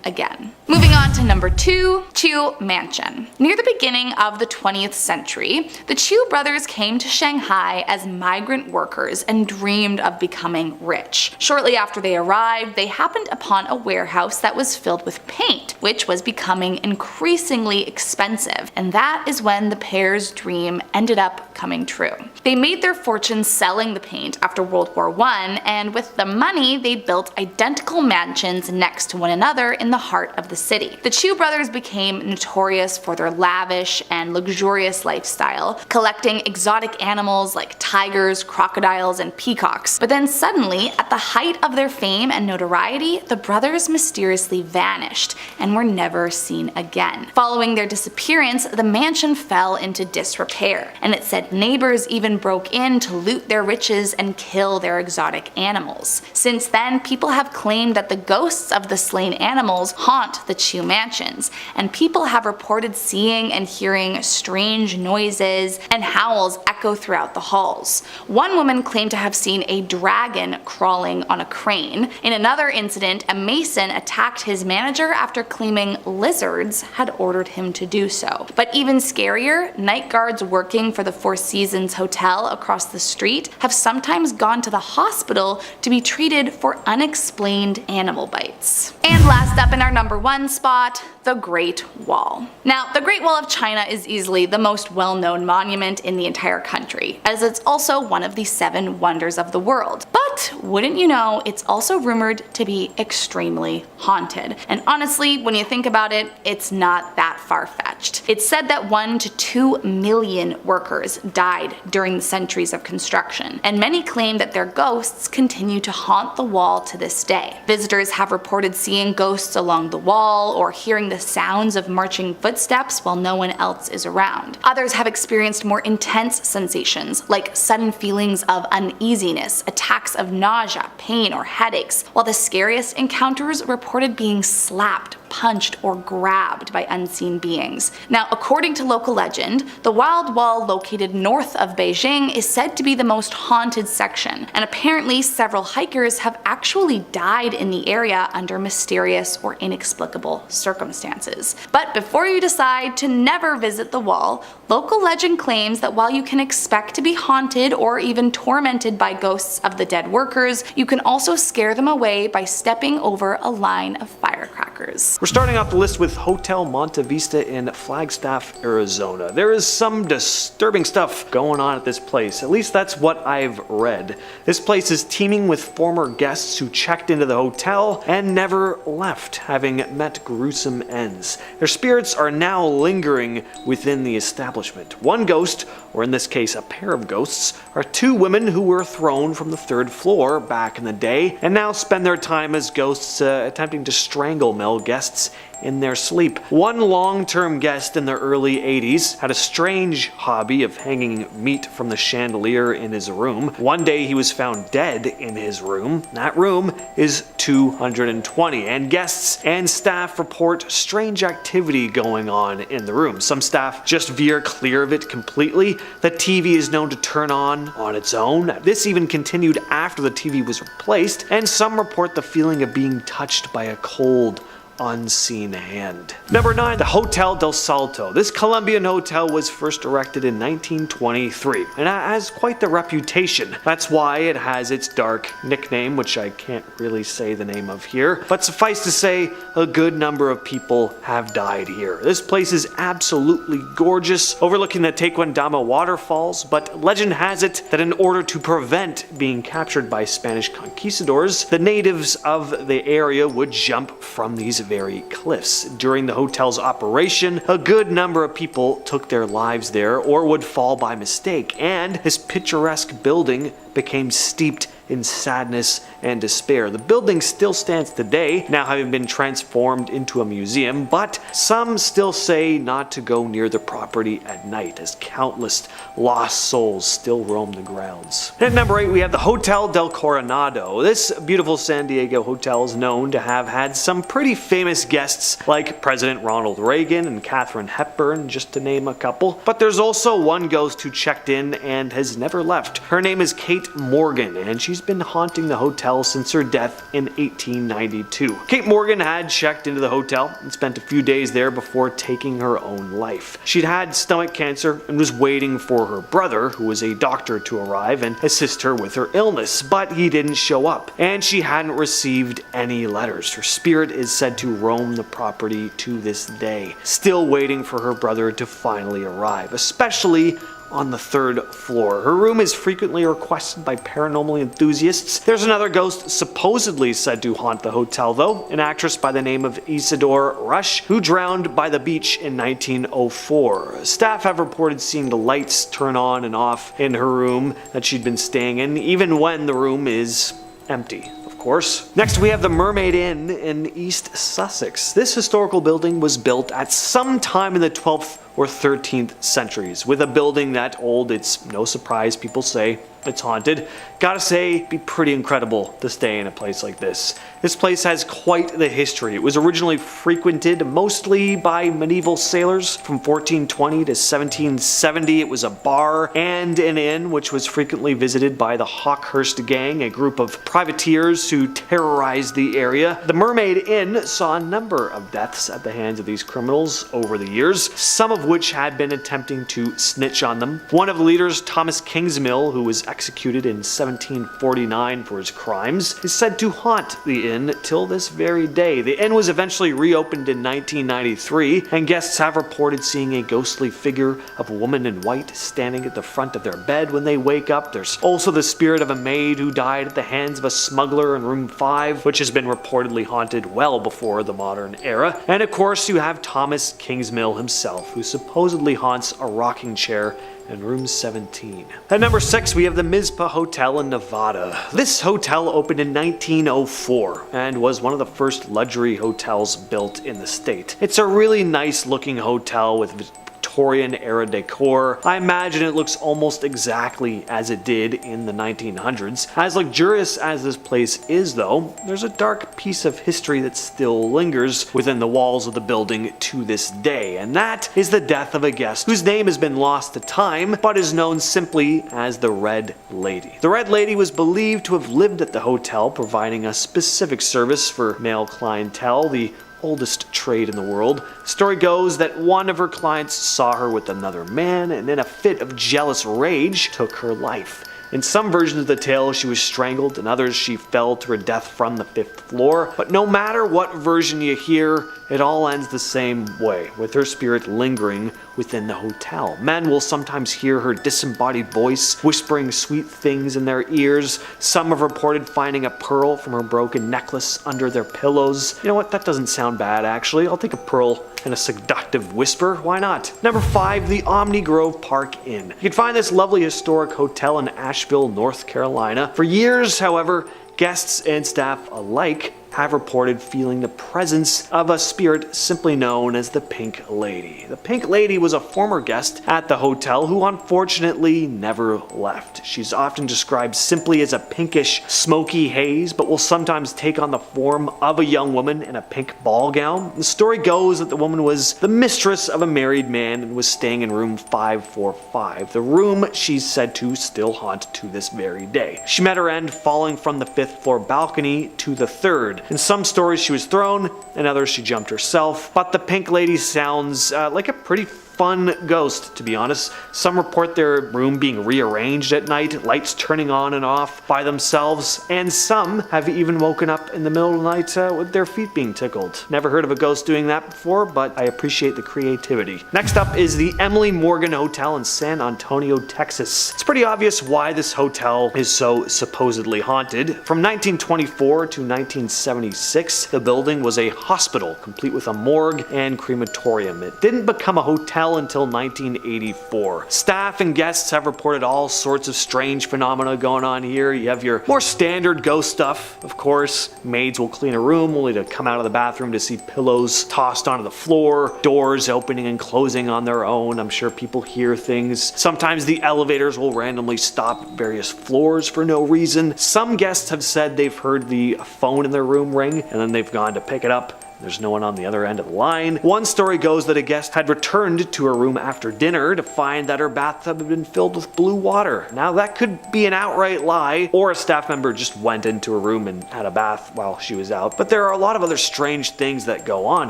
S3: again. Moving on to number 2, Qui Mansion. Near the beginning of the 20th century, the Chiu brothers came to Shanghai as migrant workers and dreamed of becoming rich. Shortly after they arrived, they happened upon a warehouse that was filled with paint, which was becoming increasingly expensive, and that is when the pair's dream ended up coming true. They made their fortune selling the paint after World War I, and with the money, they built identical mansions next to one another in the heart of the city. The Chiu brothers became notorious for their lavish and luxurious lifestyle, collecting exotic animals like tigers, crocodiles, and peacocks. But then suddenly, at the height of their fame and notoriety, the brothers mysteriously vanished and were never seen again. Following their disappearance, the mansion fell into disrepair, and it said neighbors even broke in to loot their riches and kill their exotic animals. Since then, people have claimed that the ghosts of the slain animals haunt the Chiu mansions, and people have reported seeing and hearing strange noises and howls echo throughout the halls. One woman claimed to have seen a dragon crawling on a crane. In another incident, a mason attacked his manager after claiming lizards had ordered him to do so. But even scarier, night guards working for the Four Seasons Hotel across the street have sometimes gone to the hospital to be treated for unexplained animal bites. And last up in our number 1 spot, the Great Wall. Now, the Great Wall of China is easily the most well-known monument in the entire country, as it's also one of the 7 wonders of the world. But wouldn't you know, it's also rumored to be extremely haunted. And honestly, when you think about it, it's not that far-fetched. It's said that 1 to 2 million workers died during the centuries of construction, and many claim that their ghosts continue to haunt the wall to this day. Visitors have reported seeing ghosts along the wall or hearing the sounds of marching footsteps while no one else is around. Others have experienced more intense sensations, like sudden feelings of uneasiness, attacks of nausea, pain, or headaches, while the scariest encounters reported being slapped, punched, or grabbed by unseen beings. Now, according to local legend, the Wild Wall located north of Beijing is said to be the most haunted section, and apparently several hikers have actually died in the area under mysterious or inexplicable circumstances. But before you decide to never visit the wall, local legend claims that while you can expect to be haunted or even tormented by ghosts of the dead workers, you can also scare them away by stepping over a line of firecrackers.
S4: We're starting off the list with Hotel Monte Vista in Flagstaff, Arizona. There is some disturbing stuff going on at this place, at least that's what I've read. This place is teeming with former guests who checked into the hotel and never left, having met gruesome ends. Their spirits are now lingering within the establishment. One ghost, or in this case a pair of ghosts, are 2 women who were thrown from the 3rd floor back in the day and now spend their time as ghosts attempting to strangle male guests in their sleep. One long-term guest in the early 80s had a strange hobby of hanging meat from the chandelier in his room. One day he was found dead in his room. That room is 220, and guests and staff report strange activity going on in the room. Some staff just veer clear of it completely. The TV is known to turn on its own. This even continued after the TV was replaced, and some report the feeling of being touched by a cold, unseen hand. Number 9, the Hotel del Salto. This Colombian hotel was first erected in 1923 and has quite the reputation. That's why it has its dark nickname, which I can't really say the name of here, but suffice to say, a good number of people have died here. This place is absolutely gorgeous, overlooking the Tequendama waterfalls, but legend has it that in order to prevent being captured by Spanish conquistadors, the natives of the area would jump from these very cliffs. During the hotel's operation, a good number of people took their lives there or would fall by mistake, and this picturesque building became steeped in sadness and despair. The building still stands today, now having been transformed into a museum, but some still say not to go near the property at night, as countless lost souls still roam the grounds. At number 8, we have the Hotel del Coronado. This beautiful San Diego hotel is known to have had some pretty famous guests like President Ronald Reagan and Katharine Hepburn, just to name a couple. But there's also one ghost who checked in and has never left. Her name is Kate Kate Morgan, and she's been haunting the hotel since her death in 1892. Kate Morgan had checked into the hotel and spent a few days there before taking her own life. She'd had stomach cancer and was waiting for her brother, who was a doctor, to arrive and assist her with her illness, but he didn't show up, and she hadn't received any letters. Her spirit is said to roam the property to this day, still waiting for her brother to finally arrive, especially on the 3rd floor. Her room is frequently requested by paranormal enthusiasts. There's another ghost supposedly said to haunt the hotel though, an actress by the name of Isadore Rush, who drowned by the beach in 1904. Staff have reported seeing the lights turn on and off in her room that she'd been staying in, even when the room is empty. Course. Next, we have the Mermaid Inn in East Sussex. This historical building was built at some time in the 12th or 13th centuries. With a building that old, it's no surprise people say it's haunted. Gotta say, it'd be pretty incredible to stay in a place like this. This place has quite the history. It was originally frequented mostly by medieval sailors. From 1420 to 1770, it was a bar and an inn, which was frequently visited by the Hawkhurst Gang, a group of privateers who terrorized the area. The Mermaid Inn saw a number of deaths at the hands of these criminals over the years, some of which had been attempting to snitch on them. One of the leaders, Thomas Kingsmill, who was executed in 1749 for his crimes, is said to haunt the inn till this very day. The inn was eventually reopened in 1993, and guests have reported seeing a ghostly figure of a woman in white standing at the front of their bed when they wake up. There's also the spirit of a maid who died at the hands of a smuggler in room 5, which has been reportedly haunted well before the modern era. And of course, you have Thomas Kingsmill himself, who supposedly haunts a rocking chair in room 17. At number 6, we have the Mizpah Hotel in Nevada. This hotel opened in 1904 and was one of the first luxury hotels built in the state. It's a really nice looking hotel with Victorian era decor. I imagine it looks almost exactly as it did in the 1900s. As luxurious as this place is though, there's a dark piece of history that still lingers within the walls of the building to this day, and that is the death of a guest whose name has been lost to time but is known simply as the Red Lady. The Red Lady was believed to have lived at the hotel, providing a specific service for male clientele, the oldest trade in the world. The story goes that one of her clients saw her with another man and in a fit of jealous rage took her life. In some versions of the tale, she was strangled, in others she fell to her death from the 5th floor. But no matter what version you hear, it all ends the same way, with her spirit lingering within the hotel. Men will sometimes hear her disembodied voice whispering sweet things in their ears. Some have reported finding a pearl from her broken necklace under their pillows. You know what, that doesn't sound bad actually. I'll take a pearl and a seductive whisper, why not? Number 5, the Omni Grove Park Inn. You can find this lovely historic hotel in Asheville, North Carolina. For years, however, guests and staff alike have reported feeling the presence of a spirit simply known as the Pink Lady. The Pink Lady was a former guest at the hotel who unfortunately never left. She's often described simply as a pinkish, smoky haze, but will sometimes take on the form of a young woman in a pink ball gown. The story goes that the woman was the mistress of a married man and was staying in room 545, the room she's said to still haunt to this very day. She met her end falling from the 5th floor balcony to the 3rd. In some stories she was thrown, in others she jumped herself, but the Pink Lady sounds like a pretty fun ghost, to be honest. Some report their room being rearranged at night, lights turning on and off by themselves, and some have even woken up in the middle of the night with their feet being tickled. Never heard of a ghost doing that before, but I appreciate the creativity. Next up is the Emily Morgan Hotel in San Antonio, Texas. It's pretty obvious why this hotel is so supposedly haunted. From 1924 to 1976, the building was a hospital, complete with a morgue and crematorium. It didn't become a hotel until 1984. Staff and guests have reported all sorts of strange phenomena going on here. You have your more standard ghost stuff, of course. Maids will clean a room only to come out of the bathroom to see pillows tossed onto the floor, doors opening and closing on their own. I'm sure people hear things. Sometimes the elevators will randomly stop at various floors for no reason. Some guests have said they've heard the phone in their room ring and then they've gone to pick it up There's no one on the other end of the line. One story goes that a guest had returned to her room after dinner to find that her bathtub had been filled with blue water. Now that could be an outright lie, or a staff member just went into her room and had a bath while she was out. But there are a lot of other strange things that go on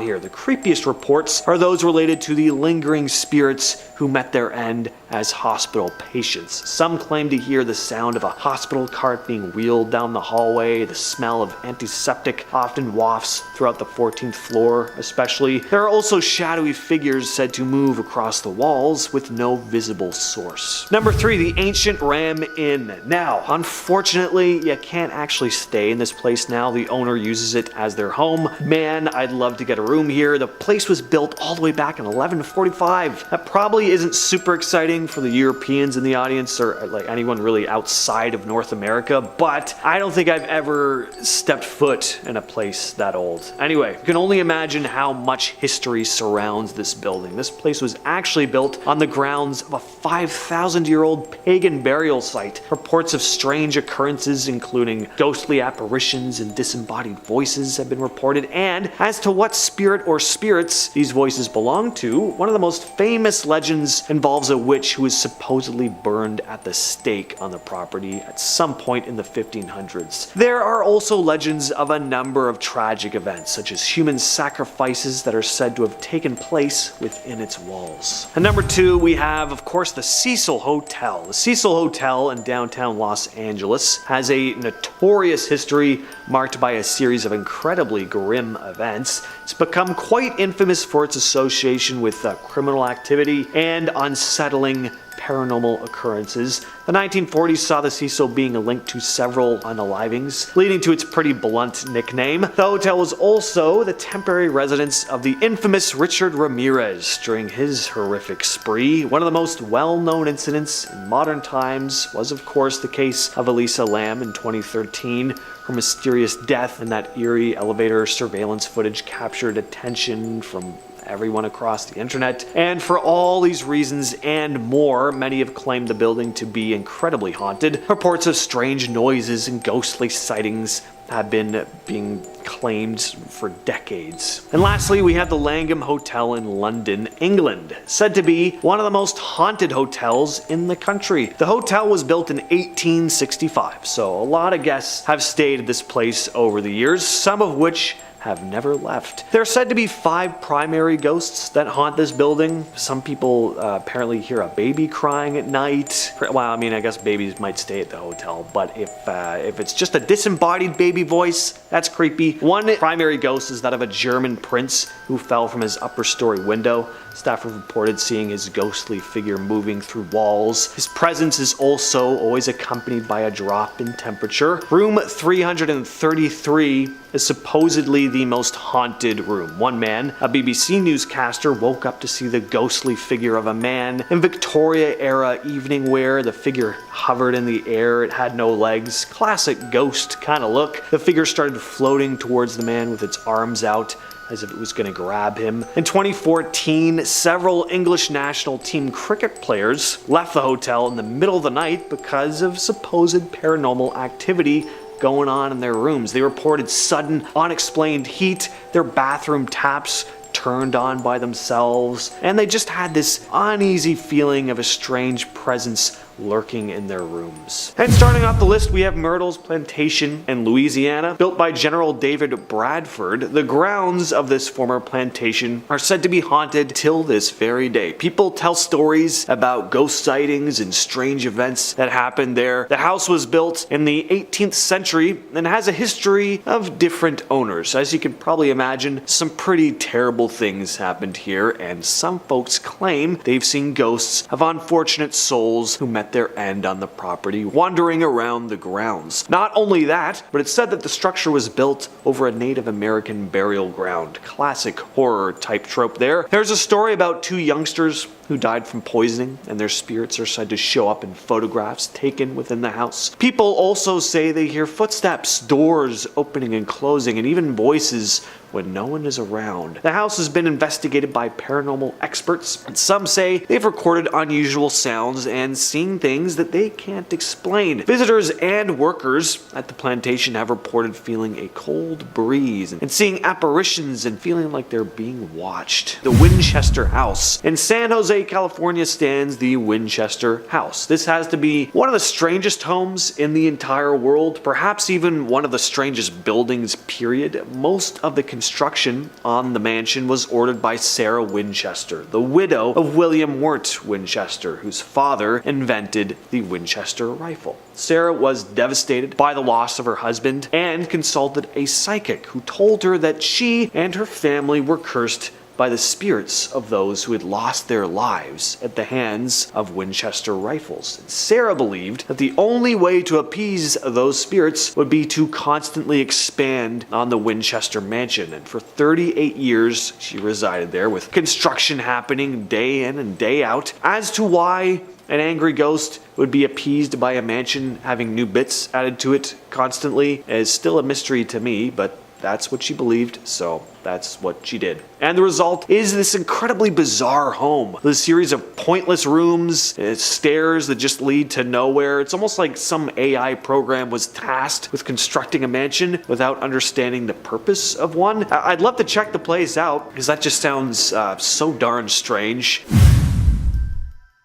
S4: here. The creepiest reports are those related to the lingering spirits who met their end as hospital patients. Some claim to hear the sound of a hospital cart being wheeled down the hallway. The smell of antiseptic often wafts throughout the 14th floor, especially. There are also shadowy figures said to move across the walls with no visible source. Number 3, the Ancient Ram Inn. Now, unfortunately, you can't actually stay in this place now. The owner uses it as their home. Man, I'd love to get a room here. The place was built all the way back in 1145. That probably isn't super exciting for the Europeans in the audience or like anyone really outside of North America, but I don't think I've ever stepped foot in a place that old. Anyway, you can only imagine how much history surrounds this building. This place was actually built on the grounds of a 5,000-year-old pagan burial site. Reports of strange occurrences, including ghostly apparitions and disembodied voices, have been reported, and as to what spirit or spirits these voices belong to, one of the most famous legends involves a witch who was supposedly burned at the stake on the property at some point in the 1500s. There are also legends of a number of tragic events, such as human sacrifices that are said to have taken place within its walls. And number 2, we have, of course, the Cecil Hotel. The Cecil Hotel in downtown Los Angeles has a notorious history marked by a series of incredibly grim events. It's become quite infamous for its association with criminal activity and unsettling paranormal occurrences. The 1940s saw the Cecil being linked to several unalivings, leading to its pretty blunt nickname. The hotel was also the temporary residence of the infamous Richard Ramirez during his horrific spree. One of the most well-known incidents in modern times was, of course, the case of Elisa Lam in 2013. Her mysterious death and that eerie elevator surveillance footage captured attention from everyone across the internet. And for all these reasons and more, many have claimed the building to be incredibly haunted. Reports of strange noises and ghostly sightings have been being claimed for decades. And lastly, we have the Langham Hotel in London, England, said to be one of the most haunted hotels in the country. The hotel was built in 1865, so a lot of guests have stayed at this place over the years, some of which have never left. There are said to be 5 primary ghosts that haunt this building. Some people apparently hear a baby crying at night. Well, I mean, I guess babies might stay at the hotel, but if it's just a disembodied baby voice, that's creepy. One primary ghost is that of a German prince who fell from his upper story window. Staff have reported seeing his ghostly figure moving through walls. His presence is also always accompanied by a drop in temperature. Room 333 is supposedly the most haunted room. One man, a BBC newscaster, woke up to see the ghostly figure of a man in Victoria-era evening wear. The figure hovered in the air. It had no legs. Classic ghost kind of look. The figure started floating towards the man with its arms out, as if it was going to grab him. In 2014, several English national team cricket players left the hotel in the middle of the night because of supposed paranormal activity going on in their rooms. They reported sudden, unexplained heat, their bathroom taps turned on by themselves, and they just had this uneasy feeling of a strange presence lurking in their rooms. And starting off the list, we have Myrtle's Plantation in Louisiana. Built by General David Bradford, the grounds of this former plantation are said to be haunted till this very day. People tell stories about ghost sightings and strange events that happened there. The house was built in the 18th century and has a history of different owners. As you can probably imagine, some pretty terrible things happened here, and some folks claim they've seen ghosts of unfortunate souls who met their end on the property, wandering around the grounds. Not only that, but it's said that the structure was built over a Native American burial ground. Classic horror type trope there. There's a story about 2 youngsters who died from poisoning, and their spirits are said to show up in photographs taken within the house. People also say they hear footsteps, doors opening and closing, and even voices when no one is around. The house has been investigated by paranormal experts, and some say they've recorded unusual sounds and seen things that they can't explain. Visitors and workers at the plantation have reported feeling a cold breeze and seeing apparitions and feeling like they're being watched. The Winchester House. In San Jose, California stands the Winchester House. This has to be one of the strangest homes in the entire world, perhaps even one of the strangest buildings, period. Most of the construction on the mansion was ordered by Sarah Winchester, the widow of William Wirt Winchester, whose father invented the Winchester rifle. Sarah was devastated by the loss of her husband and consulted a psychic who told her that she and her family were cursed by the spirits of those who had lost their lives at the hands of Winchester rifles. Sarah believed that the only way to appease those spirits would be to constantly expand on the Winchester mansion, and for 38 years she resided there, with construction happening day in and day out. As to why an angry ghost would be appeased by a mansion having new bits added to it constantly is still a mystery to me, but that's what she believed, so that's what she did. And the result is this incredibly bizarre home. The series of pointless rooms, stairs that just lead to nowhere. It's almost like some AI program was tasked with constructing a mansion without understanding the purpose of one. I'd love to check the place out, because that just sounds so darn strange.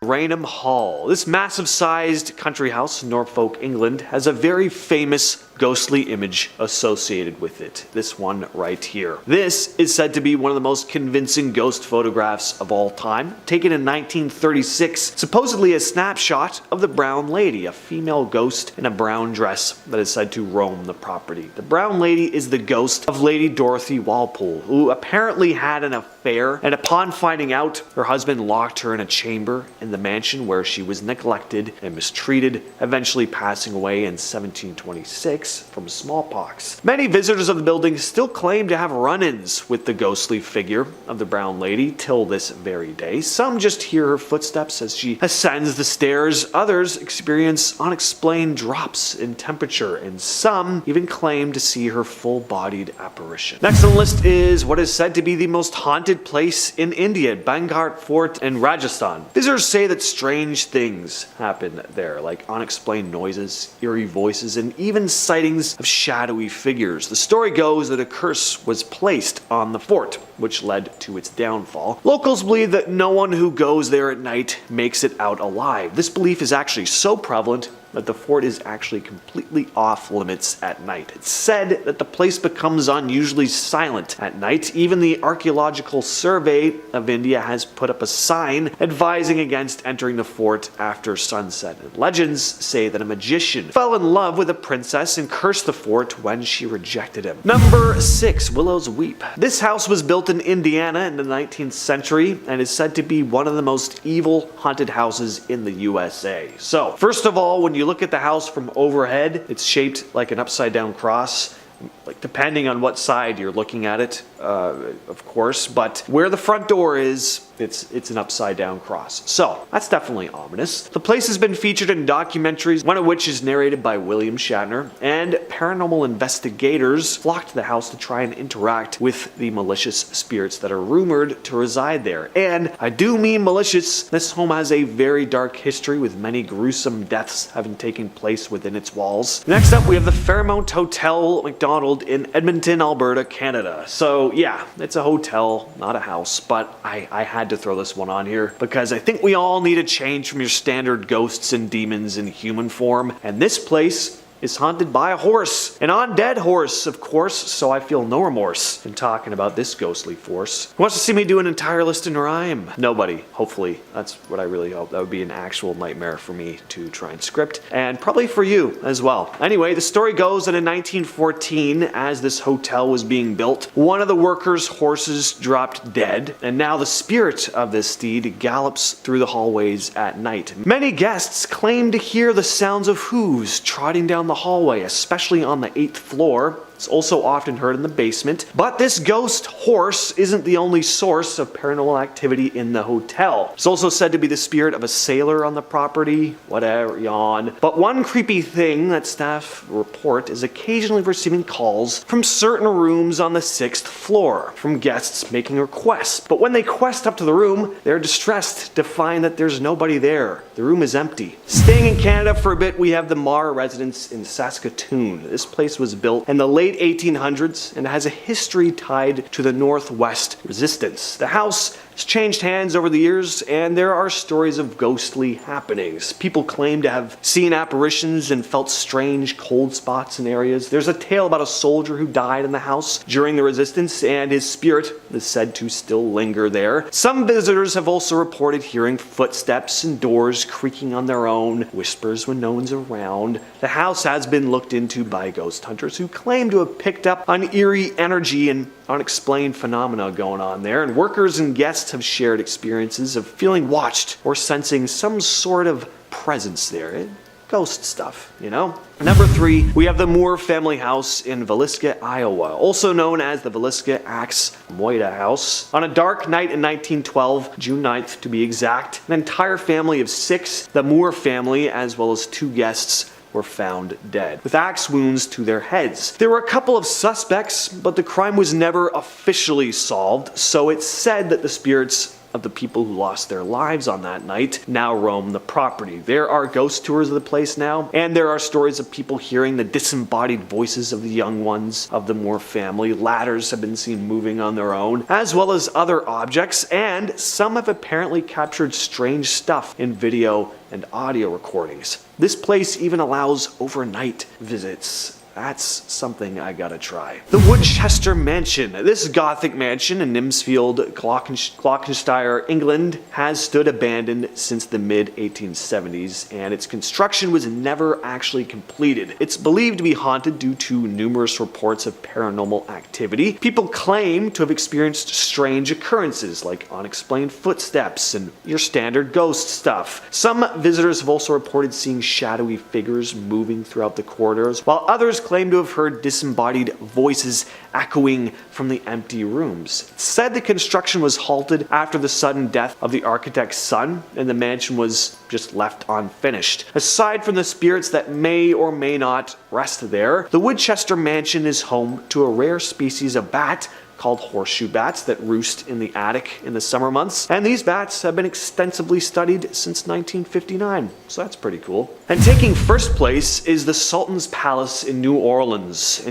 S4: Raynham Hall. This massive-sized country house in Norfolk, England, has a very famous ghostly image associated with it. This one right here. This is said to be one of the most convincing ghost photographs of all time, taken in 1936, supposedly a snapshot of the Brown Lady, a female ghost in a brown dress that is said to roam the property. The Brown Lady is the ghost of Lady Dorothy Walpole, who apparently had an affair, and upon finding out, her husband locked her in a chamber in the mansion where she was neglected and mistreated, eventually passing away in 1726 from smallpox. Many visitors of the building still claim to have run-ins with the ghostly figure of the Brown Lady till this very day. Some just hear her footsteps as she ascends the stairs, others experience unexplained drops in temperature, and some even claim to see her full-bodied apparition. Next on the list is what is said to be the most haunted place in India, Bangalore Fort in Rajasthan. Visitors say that strange things happen there, like unexplained noises, eerie voices, and even sightings of shadowy figures. The story goes that a curse was placed on the fort, which led to its downfall. Locals believe that no one who goes there at night makes it out alive. This belief is actually so prevalent that the fort is actually completely off limits at night. It's said that the place becomes unusually silent at night. Even the Archaeological Survey of India has put up a sign advising against entering the fort after sunset. And legends say that a magician fell in love with a princess and cursed the fort when she rejected him. Number 6, Willow's Weep. This house was built in Indiana in the 19th century and is said to be one of the most evil haunted houses in the USA. So, first of all, when you look at the house from overhead, it's shaped like an upside down cross, like depending on what side you're looking at it, of course, but where the front door is, it's an upside down cross. So that's definitely ominous. The place has been featured in documentaries, one of which is narrated by William Shatner, and paranormal investigators flocked to the house to try and interact with the malicious spirits that are rumored to reside there. And I do mean malicious. This home has a very dark history, with many gruesome deaths having taken place within its walls. Next up, we have the Fairmount Hotel McDonald in Edmonton, Alberta, Canada. So yeah, it's a hotel, not a house, but I had to throw this one on here because I think we all need a change from your standard ghosts and demons in human form, and this place is haunted by a horse. An undead horse, of course, so I feel no remorse in talking about this ghostly force. Who wants to see me do an entire list in rhyme? Nobody, hopefully. That's what I really hope. That would be an actual nightmare for me to try and script, and probably for you as well. Anyway, the story goes that in 1914, as this hotel was being built, one of the workers' horses dropped dead, and now the spirit of this steed gallops through the hallways at night. Many guests claim to hear the sounds of hooves trotting down the hallway, especially on the 8th floor. It's also often heard in the basement. But this ghost horse isn't the only source of paranormal activity in the hotel. It's also said to be the spirit of a sailor on the property. Whatever, yawn. But one creepy thing that staff report is occasionally receiving calls from certain rooms on the 6th floor from guests making requests. But when they quest up to the room, they're distressed to find that there's nobody there. The room is empty. Staying in Canada for a bit, we have the Marr Residence in Saskatoon. This place was built in the late 1800s and has a history tied to the Northwest Resistance. The house has changed hands over the years, and there are stories of ghostly happenings. People claim to have seen apparitions and felt strange cold spots in areas. There's a tale about a soldier who died in the house during the Resistance, and his spirit is said to still linger there. Some visitors have also reported hearing footsteps and doors creaking on their own, whispers when no one's around. The house has been looked into by ghost hunters who claim to have picked up on eerie energy and unexplained phenomena going on there, and workers and guests have shared experiences of feeling watched or sensing some sort of presence there. Ghost stuff, you know? Number 3, we have the Moore family house in Villisca, Iowa, also known as the Villisca Axe Moida House. On a dark night in 1912, June 9th to be exact, an entire family of 6, the Moore family, as well as 2 guests, were found dead, with axe wounds to their heads. There were a couple of suspects, but the crime was never officially solved, so it's said that the spirits of the people who lost their lives on that night now roam the property. There are ghost tours of the place now, and there are stories of people hearing the disembodied voices of the young ones of the Moore family. Ladders have been seen moving on their own, as well as other objects, and some have apparently captured strange stuff in video and audio recordings. This place even allows overnight visits. That's something I gotta try. The Woodchester Mansion. This gothic mansion in Nimsfield, Gloucestershire, England, has stood abandoned since the mid-1870s, and its construction was never actually completed. It's believed to be haunted due to numerous reports of paranormal activity. People claim to have experienced strange occurrences like unexplained footsteps and your standard ghost stuff. Some visitors have also reported seeing shadowy figures moving throughout the corridors, while others claim to have heard disembodied voices echoing from the empty rooms. It's said the construction was halted after the sudden death of the architect's son, and the mansion was just left unfinished. Aside from the spirits that may or may not rest there, the Woodchester Mansion is home to a rare species of bat called horseshoe bats that roost in the attic in the summer months, and these bats have been extensively studied since 1959, so that's pretty cool. And taking first place is the Sultan's Palace in New Orleans.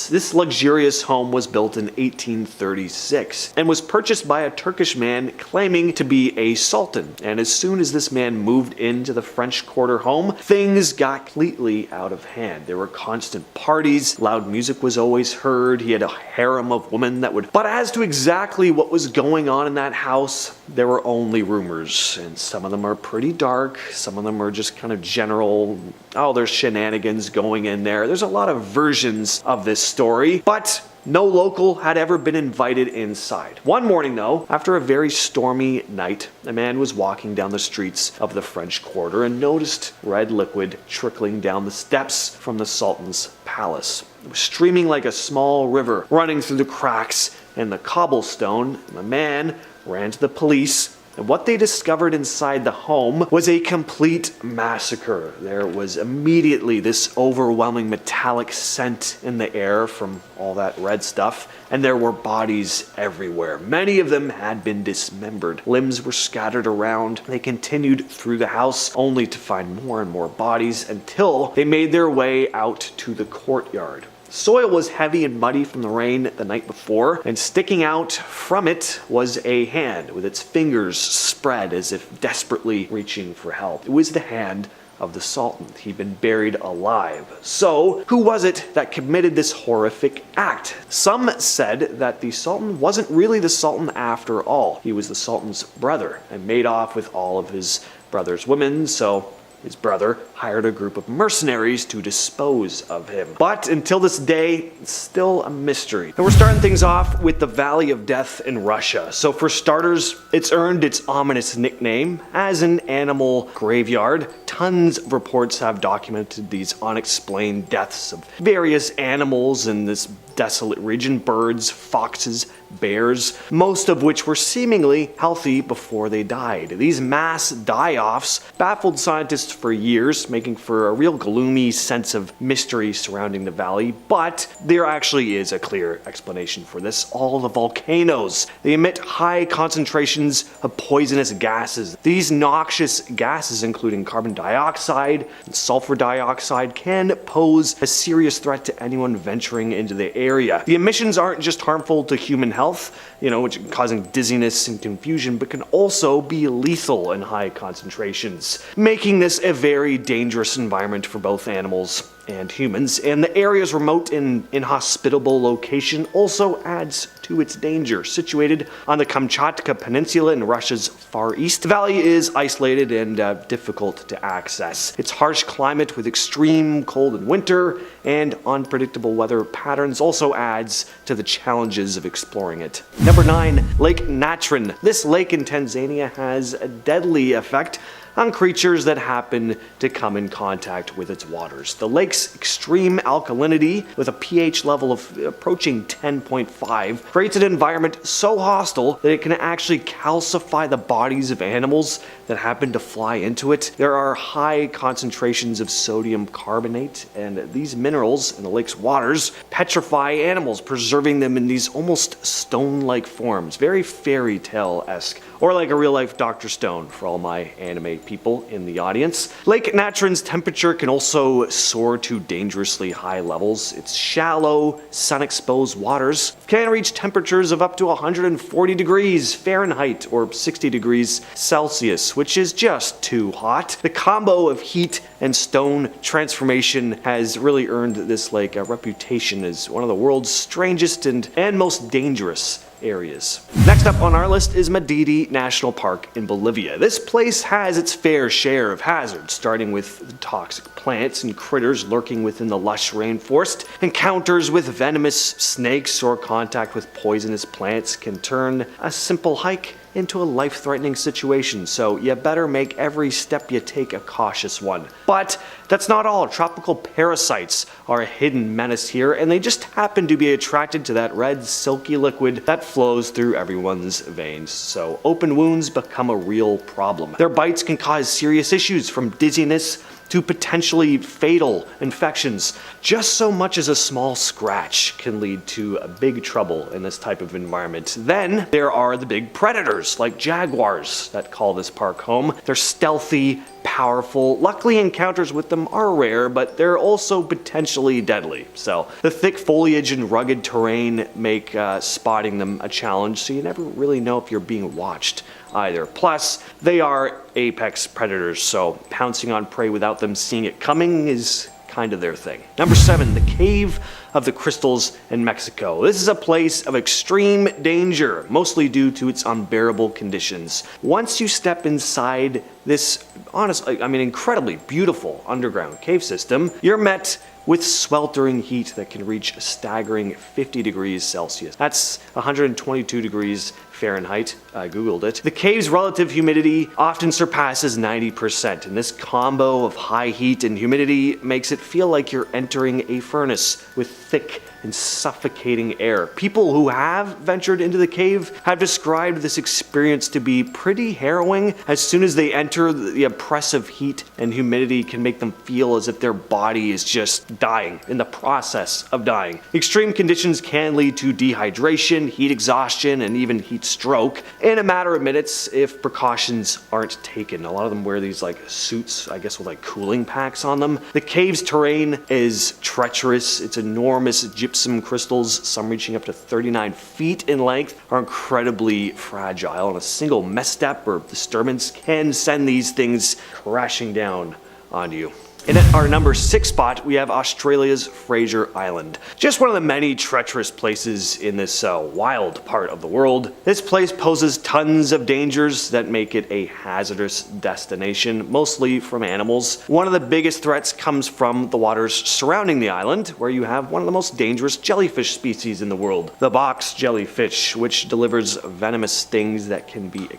S4: This luxurious home was built in 1836 and was purchased by a Turkish man claiming to be a sultan. And as soon as this man moved into the French Quarter home, things got completely out of hand. There were constant parties, loud music was always heard, he had a harem of women that would... But as to exactly what was going on in that house, there were only rumors, and some of them are pretty dark, some of them are just kind of general, oh, there's shenanigans going in there. There's a lot of versions of this story, but no local had ever been invited inside. One morning though, after a very stormy night, a man was walking down the streets of the French Quarter and noticed red liquid trickling down the steps from the Sultan's palace. It was streaming like a small river, running through the cracks in the cobblestone. The man ran to the police, and what they discovered inside the home was a complete massacre. There was immediately this overwhelming metallic scent in the air from all that red stuff, and there were bodies everywhere. Many of them had been dismembered. Limbs were scattered around. They continued through the house only to find more and more bodies until they made their way out to the courtyard. Soil was heavy and muddy from the rain the night before, and sticking out from it was a hand with its fingers spread as if desperately reaching for help. It was the hand of the Sultan. He'd been buried alive. So, who was it that committed this horrific act? Some said that the Sultan wasn't really the Sultan after all. He was the Sultan's brother and made off with all of his brother's women, so his brother hired a group of mercenaries to dispose of him. But until this day, it's still a mystery. And we're starting things off with the Valley of Death in Russia. So for starters, it's earned its ominous nickname as an animal graveyard. Tons of reports have documented these unexplained deaths of various animals in this desolate region: birds, foxes, bears, most of which were seemingly healthy before they died. These mass die-offs baffled scientists for years, making for a real gloomy sense of mystery surrounding the valley, but there actually is a clear explanation for this: all the volcanoes. They emit high concentrations of poisonous gases. These noxious gases, including carbon dioxide and sulfur dioxide, can pose a serious threat to anyone venturing into the area. The emissions aren't just harmful to human health, which causing dizziness and confusion, but can also be lethal in high concentrations, making this a very dangerous environment for both animals and humans. And the area's remote and inhospitable location also adds to its danger. Situated on the Kamchatka Peninsula in Russia's far east, the valley is isolated and difficult to access. Its harsh climate with extreme cold in winter and unpredictable weather patterns also adds to the challenges of exploring it. Number 9, Lake Natron. This lake in Tanzania has a deadly effect on creatures that happen to come in contact with its waters. The lake's extreme alkalinity, with a pH level of approaching 10.5, creates an environment so hostile that it can actually calcify the bodies of animals that happen to fly into it. There are high concentrations of sodium carbonate, and these minerals in the lake's waters petrify animals, preserving them in these almost stone-like forms. Very fairy tale-esque, or like a real-life Dr. Stone for all my anime people in the audience. Lake Natron's temperature can also soar to dangerously high levels. Its shallow, sun-exposed waters can reach temperatures of up to 140 degrees Fahrenheit or 60 degrees Celsius, which is just too hot. The combo of heat and stone transformation has really earned this lake a reputation as one of the world's strangest and most dangerous areas. Next up on our list is Madidi National Park in Bolivia. This place has its fair share of hazards, starting with toxic plants and critters lurking within the lush rainforest. Encounters with venomous snakes or contact with poisonous plants can turn a simple hike into a life-threatening situation, so you better make every step you take a cautious one. But that's not all. Tropical parasites are a hidden menace here, and they just happen to be attracted to that red, silky liquid that flows through everyone's veins, so open wounds become a real problem. Their bites can cause serious issues, from dizziness to potentially fatal infections. Just so much as a small scratch can lead to a big trouble in this type of environment. Then there are the big predators like jaguars that call this park home. They're stealthy, powerful. Luckily, encounters with them are rare, but they're also potentially deadly. So the thick foliage and rugged terrain make spotting them a challenge, so you never really know if you're being watched either. Plus, they are apex predators, so pouncing on prey without them seeing it coming is kind of their thing. Number 7, the Cave of the Crystals in Mexico. This is a place of extreme danger, mostly due to its unbearable conditions. Once you step inside this, incredibly beautiful underground cave system, you're met with sweltering heat that can reach a staggering 50 degrees Celsius. That's 122 degrees Fahrenheit. I googled it. The cave's relative humidity often surpasses 90%, and this combo of high heat and humidity makes it feel like you're entering a furnace with thick and suffocating air. People who have ventured into the cave have described this experience to be pretty harrowing. As soon as they enter, the oppressive heat and humidity can make them feel as if their body is just dying, in the process of dying. Extreme conditions can lead to dehydration, heat exhaustion, and even heat stroke in a matter of minutes if precautions aren't taken. A lot of them wear these suits, I guess, with cooling packs on them. The cave's terrain is treacherous. It's enormous gypsum crystals, some reaching up to 39 feet in length, are incredibly fragile, and a single misstep or disturbance can send these things crashing down on you. And at our number 6 spot, we have Australia's Frasier Island. Just one of the many treacherous places in this wild part of the world. This place poses tons of dangers that make it a hazardous destination, mostly from animals. One of the biggest threats comes from the waters surrounding the island, where you have one of the most dangerous jellyfish species in the world, the box jellyfish, which delivers venomous stings that can be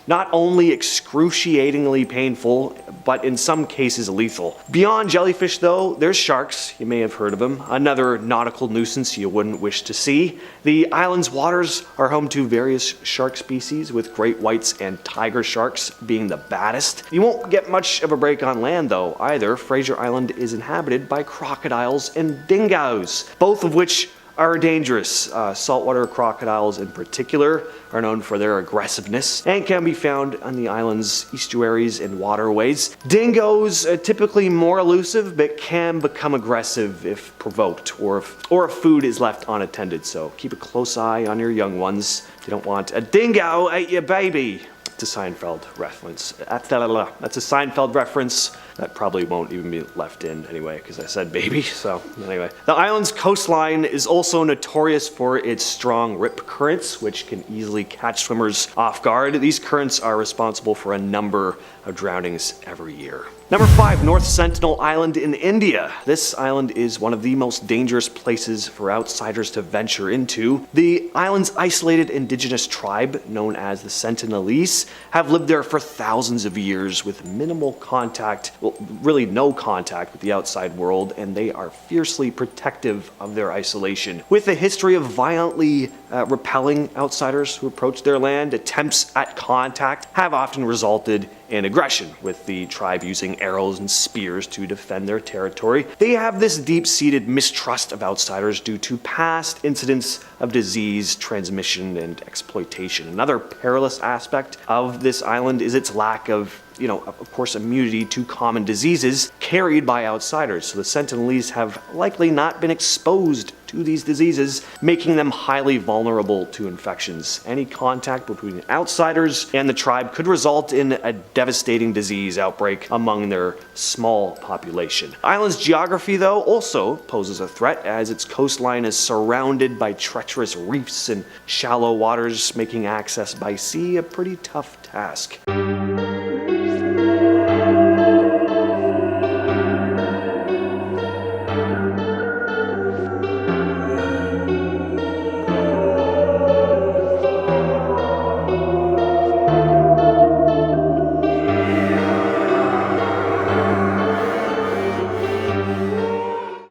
S4: not only excruciatingly painful, but in some cases lethal. Beyond jellyfish though, there's sharks. You may have heard of them. Another nautical nuisance you wouldn't wish to see. The island's waters are home to various shark species, with great whites and tiger sharks being the baddest. You won't get much of a break on land though either. Frasier Island is inhabited by crocodiles and dingoes, both of which are dangerous. Saltwater crocodiles in particular are known for their aggressiveness and can be found on the island's estuaries and waterways. Dingoes are typically more elusive but can become aggressive if provoked or if food is left unattended, so keep a close eye on your young ones. You don't want a dingo ate your baby. It's a Seinfeld reference. That's a Seinfeld reference that probably won't even be left in anyway, because I said baby, so anyway. The island's coastline is also notorious for its strong rip currents, which can easily catch swimmers off guard. These currents are responsible for a number of drownings every year. Number 5, North Sentinel Island in India. This island is one of the most dangerous places for outsiders to venture into. The island's isolated indigenous tribe, known as the Sentinelese, have lived there for thousands of years with minimal contact, well, really no contact with the outside world, and they are fiercely protective of their isolation. With a history of violently repelling outsiders who approach their land, attempts at contact have often resulted in aggression, with the tribe using arrows and spears to defend their territory. They have this deep-seated mistrust of outsiders due to past incidents of disease, transmission, and exploitation. Another perilous aspect of this island is its lack of of course, immunity to common diseases carried by outsiders. So the Sentinelese have likely not been exposed to these diseases, making them highly vulnerable to infections. Any contact between outsiders and the tribe could result in a devastating disease outbreak among their small population. The island's geography, though, also poses a threat, as its coastline is surrounded by treacherous reefs and shallow waters, making access by sea a pretty tough task.